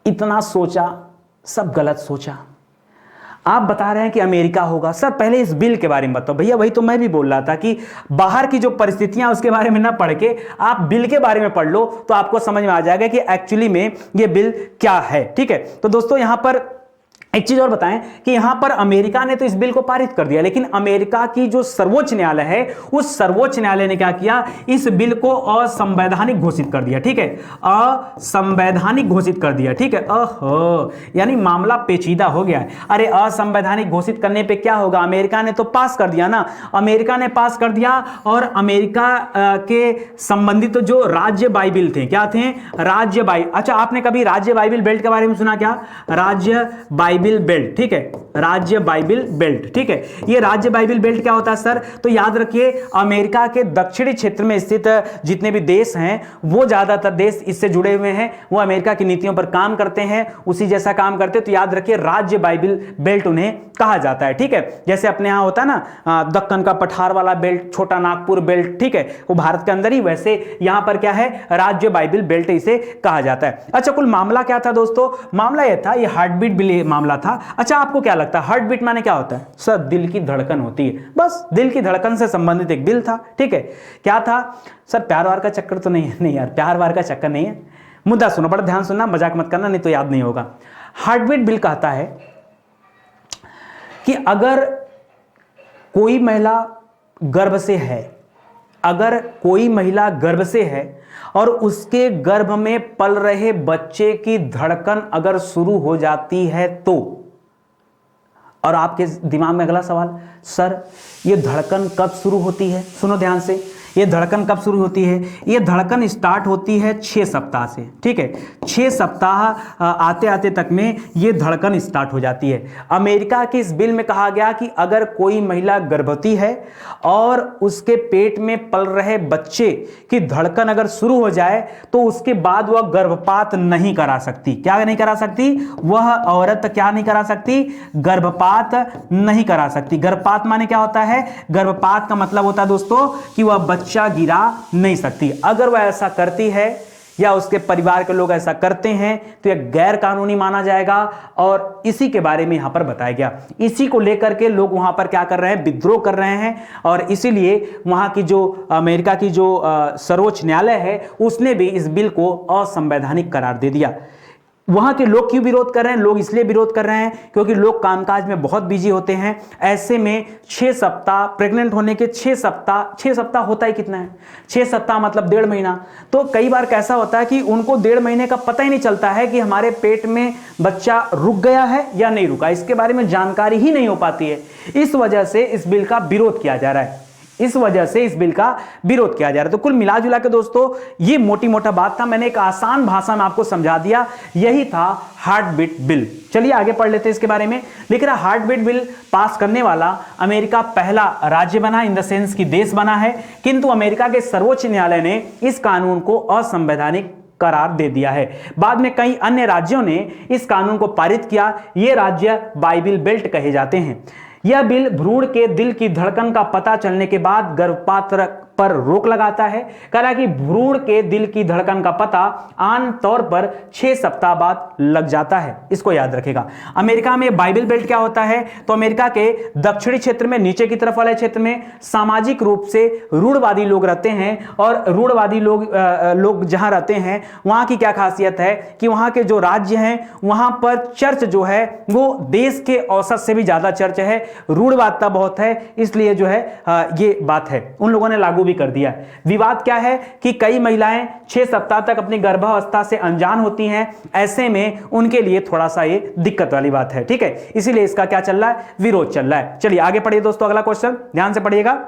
इतना सोचा सब गलत सोचा, आप बता रहे हैं कि अमेरिका होगा। सर पहले इस बिल के बारे में बताओ। भैया वही तो मैं भी बोल रहा था कि बाहर की जो परिस्थितियां उसके बारे में ना पढ़ के आप बिल के बारे में पढ़ लो तो आपको समझ में आ जाएगा कि एक्चुअली में ये बिल क्या है, ठीक है। तो दोस्तों यहां पर एक चीज और बताएं कि यहां पर अमेरिका ने तो इस बिल को पारित कर दिया, लेकिन अमेरिका की जो सर्वोच्च न्यायालय है उस सर्वोच्च न्यायालय ने क्या किया, इस बिल को असंवैधानिक घोषित कर दिया, ठीक है। असंवैधानिक घोषित कर दिया, ठीक है। ओहो, यानी मामला पेचीदा हो गया है। अरे असंवैधानिक घोषित करने पे क्या होगा, अमेरिका ने तो पास कर दिया ना, अमेरिका ने पास कर दिया और अमेरिका के संबंधित जो राज्य बाइबिल थे, क्या थे, राज्य बाइबिल। अच्छा आपने कभी राज्य बाइबिल बेल्ट के बारे में सुना क्या, राज्य बाइबिल बाइबिल बेल्ट, ठीक है, राज्य बाइबिल बेल्ट, ठीक है। ये राज्य बाइबिल बेल्ट क्या होता है सर? तो याद रखिए अमेरिका के दक्षिणी क्षेत्र में स्थित जितने भी देश हैं वो ज्यादातर देश इससे जुड़े हुए हैं, वो अमेरिका की नीतियों पर काम करते हैं, उसी जैसा काम करते हैं, तो याद रखिए राज्य बाइबिल बेल्ट उन्हें कहा जाता है, ठीक है। जैसे अपने यहां होता है ना दक्कन का पठार वाला बेल्ट, छोटा नागपुर बेल्ट, ठीक है, वो भारत के अंदर ही, वैसे यहां पर क्या है राज्य बाइबिल बेल्ट इसे कहा जाता है। अच्छा, कुल मामला क्या था दोस्तों? मामला यह था, ये हार्ट बीट बिल मामला था। अच्छा, आपको क्या लगता है हार्ट बीट माने क्या होता है? सर दिल की धड़कन होती है, बस दिल की धड़कन से संबंधित एक बिल था, ठीक है। क्या था सर? प्यार वार का चक्कर तो नहीं है? नहीं यार, प्यार वार का चक्कर नहीं है। मुद्दा सुनो, बड़ा ध्यान सुनना, मजाक मत करना नहीं तो याद नहीं होगा। हार्ट बीट बिल कहता है कि अगर कोई महिला गर्भ से है, अगर कोई महिला गर्भ से है और उसके गर्भ में पल रहे बच्चे की धड़कन अगर शुरू हो जाती है तो, और आपके दिमाग में अगला सवाल, सर ये धड़कन कब शुरू होती है? सुनो ध्यान से, ये धड़कन कब शुरू होती है? ये धड़कन स्टार्ट होती है 6 सप्ताह से, ठीक है। 6 सप्ताह आते आते तक में ये धड़कन स्टार्ट हो जाती है। अमेरिका के इस बिल में कहा गया कि अगर कोई महिला गर्भवती है और उसके पेट में पल रहे बच्चे की धड़कन अगर शुरू हो जाए तो उसके बाद वह गर्भपात नहीं करा सकती। क्या नहीं करा सकती? वह औरत क्या नहीं करा सकती? गर्भपात नहीं करा सकती। गर्भपात माने क्या होता है? गर्भपात का मतलब होता है दोस्तों कि वह बच्चा गिरा नहीं सकती। अगर वह ऐसा करती है या उसके परिवार के लोग ऐसा करते हैं तो यह गैर कानूनी माना जाएगा, और इसी के बारे में यहां पर बताया गया। इसी को लेकर के लोग वहां पर क्या कर रहे हैं? विद्रोह कर रहे हैं, और इसीलिए वहां की जो अमेरिका की जो सर्वोच्च न्यायालय है उसने भी इस बिल को असंवैधानिक करार दे दिया। वहां के लोग क्यों विरोध कर रहे हैं? लोग इसलिए विरोध कर रहे हैं क्योंकि लोग कामकाज में बहुत बिजी होते हैं। ऐसे में 6 सप्ताह प्रेग्नेंट होने के 6 सप्ताह होता ही कितना है? 6 सप्ताह मतलब 1.5 महीना। तो कई बार कैसा होता है कि उनको 1.5 महीने का पता ही नहीं चलता है कि हमारे पेट में बच्चा रुक गया है या नहीं रुका, इसके बारे में जानकारी ही नहीं हो पाती है। इस वजह से इस बिल का विरोध किया जा रहा है, इस वजह से इस बिल का विरोध किया जा रहा है। तो कुल मिला जुला के दोस्तों ये मोटी मोटा बात था, मैंने एक आसान भाषा में आपको समझा दिया, यही था हार्ट बीट बिल। चलिए आगे पढ़ लेते हैं इसके बारे में। लिख रहा हार्ट बीट बिल पास करने वाला अमेरिका पहला राज्य बना, इन द सेंस की देश बना है, किंतु अमेरिका के सर्वोच्च न्यायालय ने इस कानून को असंवैधानिक करार दे दिया है। बाद में कई अन्य राज्यों ने इस कानून को पारित किया। ये राज्य बाइबिल बेल्ट कहे जाते हैं। यह बिल भ्रूण के दिल की धड़कन का पता चलने के बाद गर्भपात पर रोक लगाता है। कहा कि भ्रूण के दिल की धड़कन का पता आम तौर पर 6 सप्ताह बाद लग जाता है, इसको याद रखेगा। अमेरिका में बाइबिल बेल्ट क्या होता है? तो अमेरिका के दक्षिणी क्षेत्र में, नीचे की तरफ वाले क्षेत्र में सामाजिक रूप से रूढ़वादी लोग रहते हैं, और रूढ़वादी लोग जहां रहते हैं वहां की क्या खासियत है कि वहां के जो राज्य हैं वहां पर चर्च जो है वो देश के औसत से भी ज्यादा चर्च है, रूढ़वादिता बहुत है, इसलिए जो है ये बात है, उन लोगों ने लागू भी कर दिया। विवाद क्या है कि कई महिलाएं 6 सप्ताह तक अपनी गर्भावस्था से अनजान होती हैं, ऐसे में उनके लिए थोड़ा सा ये दिक्कत वाली बात है, ठीक है, इसीलिए इसका क्या चल रहा है? विरोध चल रहा है। चलिए आगे पढ़िए दोस्तों, अगला क्वेश्चन ध्यान से पढ़िएगा।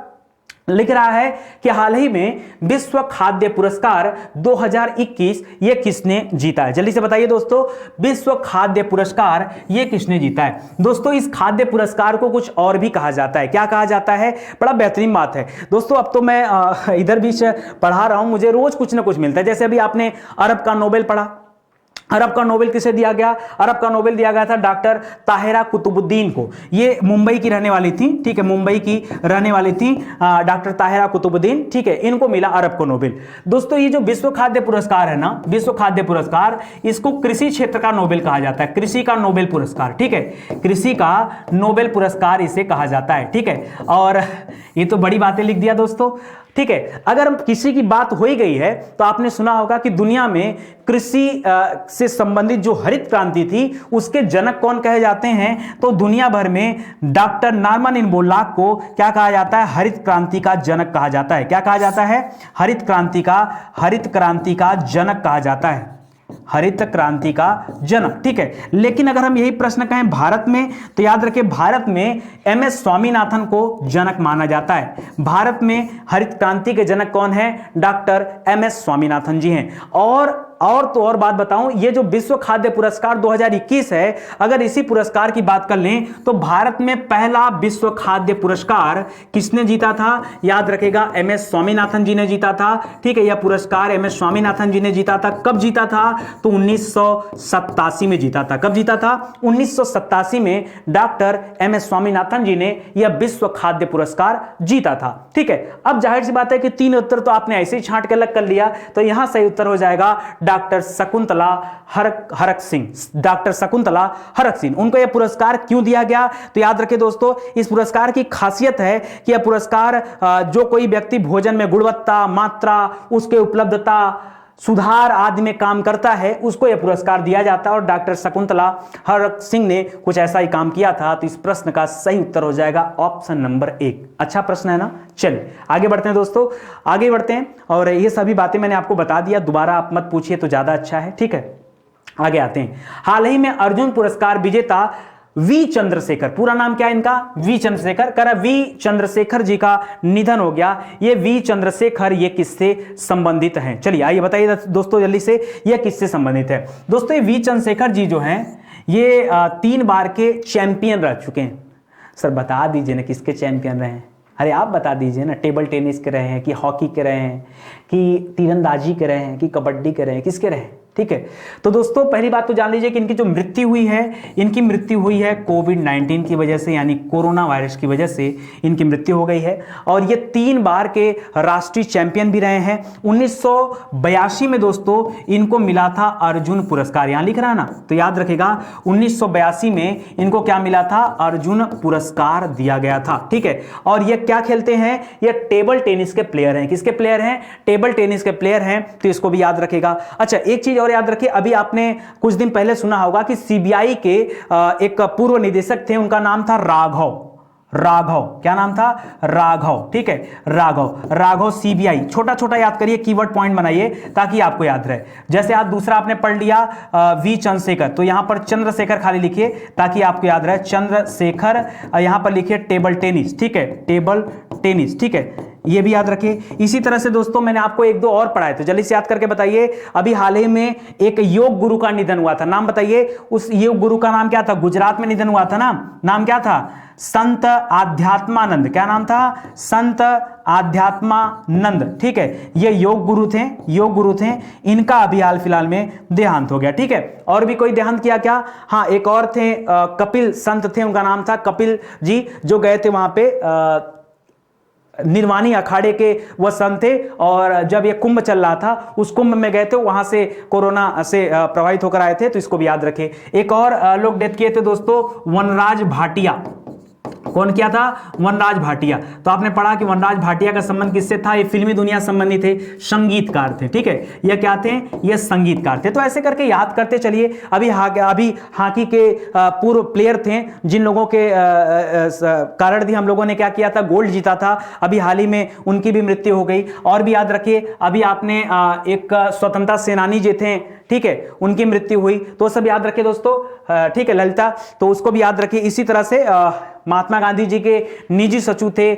लिख रहा है कि हाल ही में विश्व खाद्य पुरस्कार 2021 ये किसने जीता है? जल्दी से बताइए दोस्तों, विश्व खाद्य पुरस्कार ये किसने जीता है? दोस्तों इस खाद्य पुरस्कार को कुछ और भी कहा जाता है। क्या कहा जाता है? बड़ा बेहतरीन बात है दोस्तों। अब तो मैं इधर भी पढ़ा रहा हूं, मुझे रोज कुछ ना कुछ मिलता है। जैसे अभी आपने अरब का नोबेल पढ़ा, अरब का नोबेल किसे दिया गया? अरब का नोबेल दिया गया था डॉक्टर ताहिरा कुतुबुद्दीन को। ये मुंबई की रहने वाली थी, ठीक है, मुंबई की रहने वाली थी डॉक्टर ताहिरा कुतुबुद्दीन, ठीक है, इनको मिला अरब को नोबेल। दोस्तों ये जो विश्व खाद्य पुरस्कार है ना, विश्व खाद्य पुरस्कार, इसको कृषि क्षेत्र का नोबेल कहा जाता है, कृषि का नोबेल पुरस्कार, ठीक है, कृषि का नोबेल पुरस्कार इसे कहा जाता है, ठीक है। और ये तो बड़ी बातें लिख दिया दोस्तों, ठीक है। अगर किसी की बात हो ही गई है तो आपने सुना होगा कि दुनिया में कृषि से संबंधित जो हरित क्रांति थी उसके जनक कौन कहे जाते हैं? तो दुनिया भर में डॉक्टर नॉर्मन बोरलॉग को क्या कहा जाता है? हरित क्रांति का जनक कहा जाता है। क्या कहा जाता है? हरित क्रांति का जनक कहा जाता है, हरित क्रांति का जनक, ठीक है। लेकिन अगर हम यही प्रश्न कहें भारत में, तो याद रखें भारत में एमएस स्वामीनाथन को जनक माना जाता है। भारत में हरित क्रांति के जनक कौन है? डॉक्टर एमएस स्वामीनाथन जी हैं। और और तो और बात बताऊं, ये जो विश्व खाद्य पुरस्कार 2021 है, अगर इसी पुरस्कार की बात कर लें तो भारत में पहला विश्व खाद्य पुरस्कार किसने जीता था? याद रखेगा, एमएस स्वामीनाथन जी ने जीता था। ठीक है, यह पुरस्कार एमएस स्वामीनाथन जी ने जीता था। कब जीता था? तो 1987 में जीता था। कब जीता था? 1987 में डॉक्टर एमएस स्वामीनाथन जी ने यह विश्व खाद्य पुरस्कार जीता था। ठीक है, अब जाहिर सी बात है कि 3 उत्तर तो आपने ऐसे ही छांट के अलग कर लिया, तो यहां सही उत्तर हो जाएगा डॉक्टर शकुंतला हरक सिंह। डॉक्टर शकुंतला हरक सिंह, उनको यह पुरस्कार क्यों दिया गया? तो याद रखिए दोस्तों, इस पुरस्कार की खासियत है कि यह पुरस्कार जो कोई व्यक्ति भोजन में गुणवत्ता, मात्रा, उसके उपलब्धता, सुधार आदि में काम करता है, उसको यह पुरस्कार दिया जाता है। और डॉक्टर शकुंतला हरक सिंह ने कुछ ऐसा ही काम किया था। तो इस प्रश्न का सही उत्तर हो जाएगा ऑप्शन नंबर 1। अच्छा प्रश्न है ना। चलिए आगे बढ़ते हैं दोस्तों, आगे बढ़ते हैं। और ये सभी बातें मैंने आपको बता दिया, दोबारा आप मत पूछिए तो ज्यादा अच्छा है। ठीक है, आगे आते हैं। हाल ही में अर्जुन पुरस्कार विजेता वी चंद्रशेखर, पूरा नाम क्या है इनका? वी चंद्रशेखर। कह रहा वी चंद्रशेखर जी का निधन हो गया। ये वी चंद्रशेखर ये किससे संबंधित हैं? चलिए आइए बताइए दोस्तों जल्दी से, ये किससे संबंधित है? दोस्तों ये वी चंद्रशेखर जी जो हैं ये 3 बार के चैंपियन रह चुके हैं। सर बता दीजिए ना किसके चैंपियन रहे हैं? अरे आप बता दीजिए ना, टेबल टेनिस के रहे हैं कि हॉकी के रहे हैं कि तीरंदाजी के रहे हैं कि कबड्डी के रहे हैं, किसके रहे हैं? ठीक है, तो दोस्तों पहली बात तो जान लीजिए कि इनकी जो मृत्यु हुई है, इनकी मृत्यु हुई है कोविड-19 की वजह से, यानी कोरोना वायरस की वजह से इनकी मृत्यु हो गई है। और ये 3 बार के राष्ट्रीय चैंपियन भी रहे हैं। 1982 में दोस्तों इनको मिला था अर्जुन पुरस्कार, यहां लिख रहा है ना, तो याद रखेगा 1982 में इनको क्या मिला था? अर्जुन पुरस्कार दिया गया था। ठीक है, और ये क्या खेलते हैं? ये टेबल टेनिस के प्लेयर हैं। किसके प्लेयर हैं? टेबल टेनिस के प्लेयर हैं, तो इसको भी याद रखेगा। अच्छा एक चीज और याद रखिए, अभी आपने कुछ दिन पहले सुना होगा कि सीबीआई के एक पूर्व निदेशक थे, उनका नाम था राघव। क्या नाम था? राघव। ठीक है, राघव सीबीआई। छोटा छोटा याद करिए, कीवर्ड पॉइंट बनाइए ताकि आपको याद रहे। जैसे आज दूसरा आपने पढ़ लिया वी चंद्रशेखर, तो यहां पर चंद्रशेखर खाली लिखिए ताकि आपको याद रहे। चंद्रशेखर, यहां पर लिखिए टेबल टेनिस। ठीक है, टेबल टेनिस। ठीक है, ये भी याद रखिए। इसी तरह से दोस्तों मैंने आपको 1-2 और पढ़ाए थे, जल्दी से याद करके बताइए। अभी हाल ही में एक योग गुरु का निधन हुआ था, नाम बताइए। उस योग गुरु का नाम क्या था? गुजरात में निधन हुआ था ना, नाम क्या था? संत आध्यात्मानंद। क्या नाम था? संत आध्यात्मानंद। ठीक है, ये योग गुरु थे। इनका अभी हाल फिलहाल में देहांत हो गया। ठीक है, और भी कोई देहांत किया क्या? हाँ, एक और थे, कपिल संत थे, उनका नाम था कपिल जी, जो गए थे वहां पे निर्वाणी अखाड़े के वह संत थे। और जब ये कुंभ चल रहा था, उस कुंभ में गए थे, वहां से कोरोना से प्रभावित होकर आए थे, तो इसको भी याद रखें। एक और लोग डेथ किए थे दोस्तों, वनराज भाटिया। कौन किया था? वनराज भाटिया। तो आपने पढ़ा कि वनराज भाटिया का संबंध किससे था? ये फिल्मी दुनिया संबंधी थे, संगीतकार थे। ठीक है, ये क्या थे? ये संगीतकार थे। तो ऐसे करके याद करते चलिए। अभी हॉकी के पूर्व प्लेयर थे, जिन लोगों के कारण भी हम लोगों ने क्या किया था? गोल्ड जीता था। अभी हाल ही में उनकी भी मृत्यु हो गई। और भी याद रखिए, अभी आपने एक स्वतंत्रता सेनानी जो थे, ठीक है, उनकी मृत्यु हुई, तो सब याद रखिए दोस्तों। ठीक है, ललिता, तो उसको भी याद रखिए। इसी तरह से महात्मा गांधी जी के निजी सचिव थे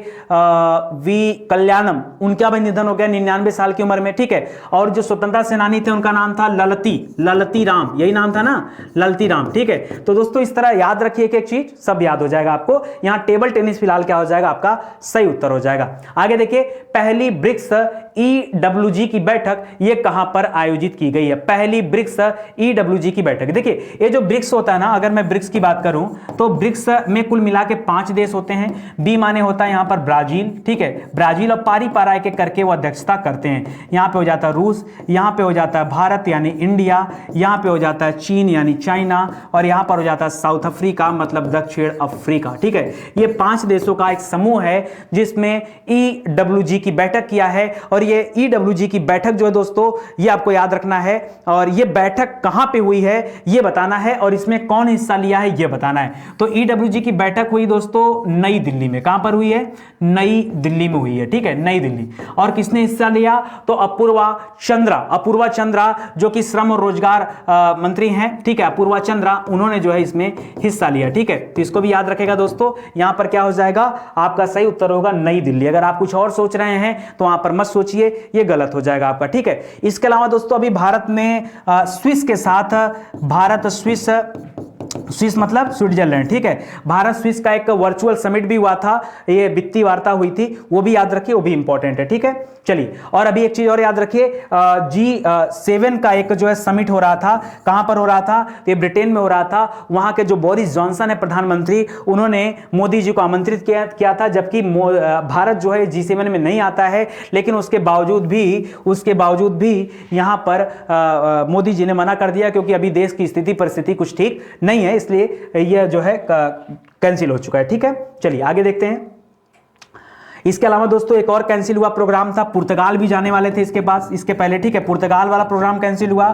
वी कल्याणम, उनका भी निधन हो गया 99 साल की उम्र में। ठीक है, और जो स्वतंत्रता सेनानी थे उनका नाम था ललती राम, यही नाम था ना, ललती राम। ठीक है, तो दोस्तों इस तरह याद रखिए, एक चीज सब याद हो जाएगा आपको। यहां टेबल टेनिस फिलहाल क्या हो जाएगा? आपका सही उत्तर हो जाएगा। आगे देखिए, पहली ब्रिक्स EWG की बैठक ये कहां पर आयोजित की गई है? पहली ब्रिक्स EWG की बैठक। देखिए ये जो ब्रिक्स होता है ना, अगर मैं ब्रिक्स की बात करूं तो ब्रिक्स में कुल मिला के 5 देश होते हैं। बी माने होता है यहां पर ब्राजील। ठीक है, ब्राजील और पारी एक एक करके वो अध्यक्षता करते हैं। यहां पे हो जाता है रूस, यहां पे हो जाता है भारत यानी इंडिया, यहां पे हो जाता है चीन यानी चाइना, और यहां पर हो जाता है साउथ अफ्रीका मतलब दक्षिण अफ्रीका। ठीक है, ये 5 देशों का एक समूह है जिसमें EWG की बैठक किया है। और ये EWG की बैठक जो है दोस्तों, ये आपको याद रखना है। और ये बैठक कहां पे हुई है ये बताना है, और इसमें कौन हिस्सा लिया है ये बताना है। तो EWG की बैठक हुई दोस्तों नई दिल्ली में। कहां पर हुई है? नई दिल्ली में हुई है। ठीक है, नई दिल्ली। और किसने हिस्सा लिया? तो अपूर्वा चंद्रा जो कि श्रम और रोजगार मंत्री हैं। ठीक है, अपूर्वा चंद्रा, उन्होंने जो है इसमें हिस्सा लिया। ठीक है, तो इसको भी याद रखेगा दोस्तों। यहां पर क्या हो जाएगा? आपका सही उत्तर होगा नई दिल्ली। अगर आप कुछ और सोच रहे हैं तो वहां पर मत सोचिए, सोचिए, ये गलत हो जाएगा आपका, ठीक है। इसके अलावा दोस्तों अभी भारत ने स्विस के साथ, भारत स्विस, स्विस मतलब स्विट्जरलैंड, ठीक है, भारत स्विस का एक वर्चुअल समिट भी हुआ था, ये वित्तीय वार्ता हुई थी, वो भी याद रखिए, वो भी इंपॉर्टेंट है, ठीक है। चलिए, और अभी एक चीज और याद रखिए, G7 का एक जो है समिट हो रहा था, कहां पर हो रहा था, तो ये ब्रिटेन में हो रहा था। वहां के जो बोरिस जॉनसन है प्रधानमंत्री, उन्होंने मोदी जी को आमंत्रित किया था, जबकि भारत जो है G7 में नहीं आता है, लेकिन उसके बावजूद भी यहां पर मोदी जी ने मना कर दिया, क्योंकि अभी देश की स्थिति परिस्थिति कुछ ठीक नहीं है, इसलिए यह जो है कैंसिल हो चुका है, ठीक है। चलिए आगे देखते हैं। इसके अलावा दोस्तों एक और कैंसिल हुआ प्रोग्राम था, पुर्तगाल भी जाने वाले थे इसके पहले, ठीक है, पुर्तगाल वाला प्रोग्राम कैंसिल हुआ,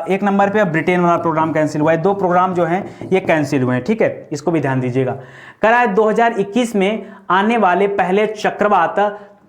एक नंबर पे। ब्रिटेन वाला प्रोग्राम कैंसिल हुआ है, दो प्रोग्राम जो हैं ये कैंसिल हुए हैं, ठीक है, इसको भी ध्यान दीजिएगा। करा 2021 में आने वाले पहले चक्रवात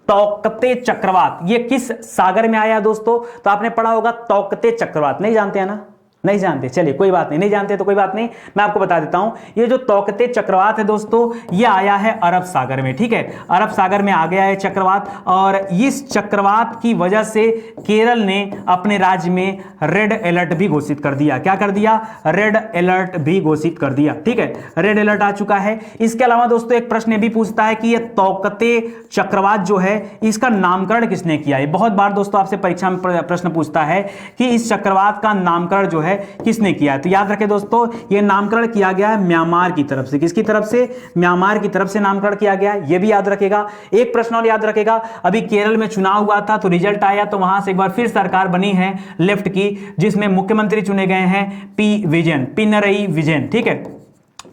तौकते चक्रवात, ये किस सागर में आया दोस्तों, तो आपने पढ़ा होगा तौकते चक्रवात, नहीं जानते हैं ना, नहीं जानते, चलिए कोई बात नहीं, नहीं जानते तो कोई बात नहीं, मैं आपको बता देता हूं। ये जो तौकते चक्रवात है दोस्तों, ये आया है अरब सागर में, ठीक है, अरब सागर में आ गया है चक्रवात, और इस चक्रवात की वजह से केरल ने अपने राज्य में रेड अलर्ट भी घोषित कर दिया। क्या कर दिया, रेड अलर्ट भी घोषित कर दिया, ठीक है, रेड अलर्ट आ चुका है। इसके अलावा दोस्तों एक प्रश्न भी पूछता है कि ये तौकते चक्रवात जो है, इसका नामकरण किसने किया है। बहुत बार दोस्तों आपसे परीक्षा में प्रश्न पूछता है कि इस चक्रवात का नामकरण जो है किसने किया है, तो याद रखें दोस्तों, यह नामकरण किया गया है म्यांमार की तरफ से। किसकी तरफ से, म्यांमार की तरफ से नामकरण किया गया है, यह भी याद रखेगा। एक प्रश्न और याद रखेगा, अभी केरल में चुनाव हुआ था तो रिजल्ट आया, तो वहां से एक बार फिर सरकार बनी है लेफ्ट की, जिसमें मुख्यमंत्री चुने गए हैं पिनरई विजयन, ठीक है,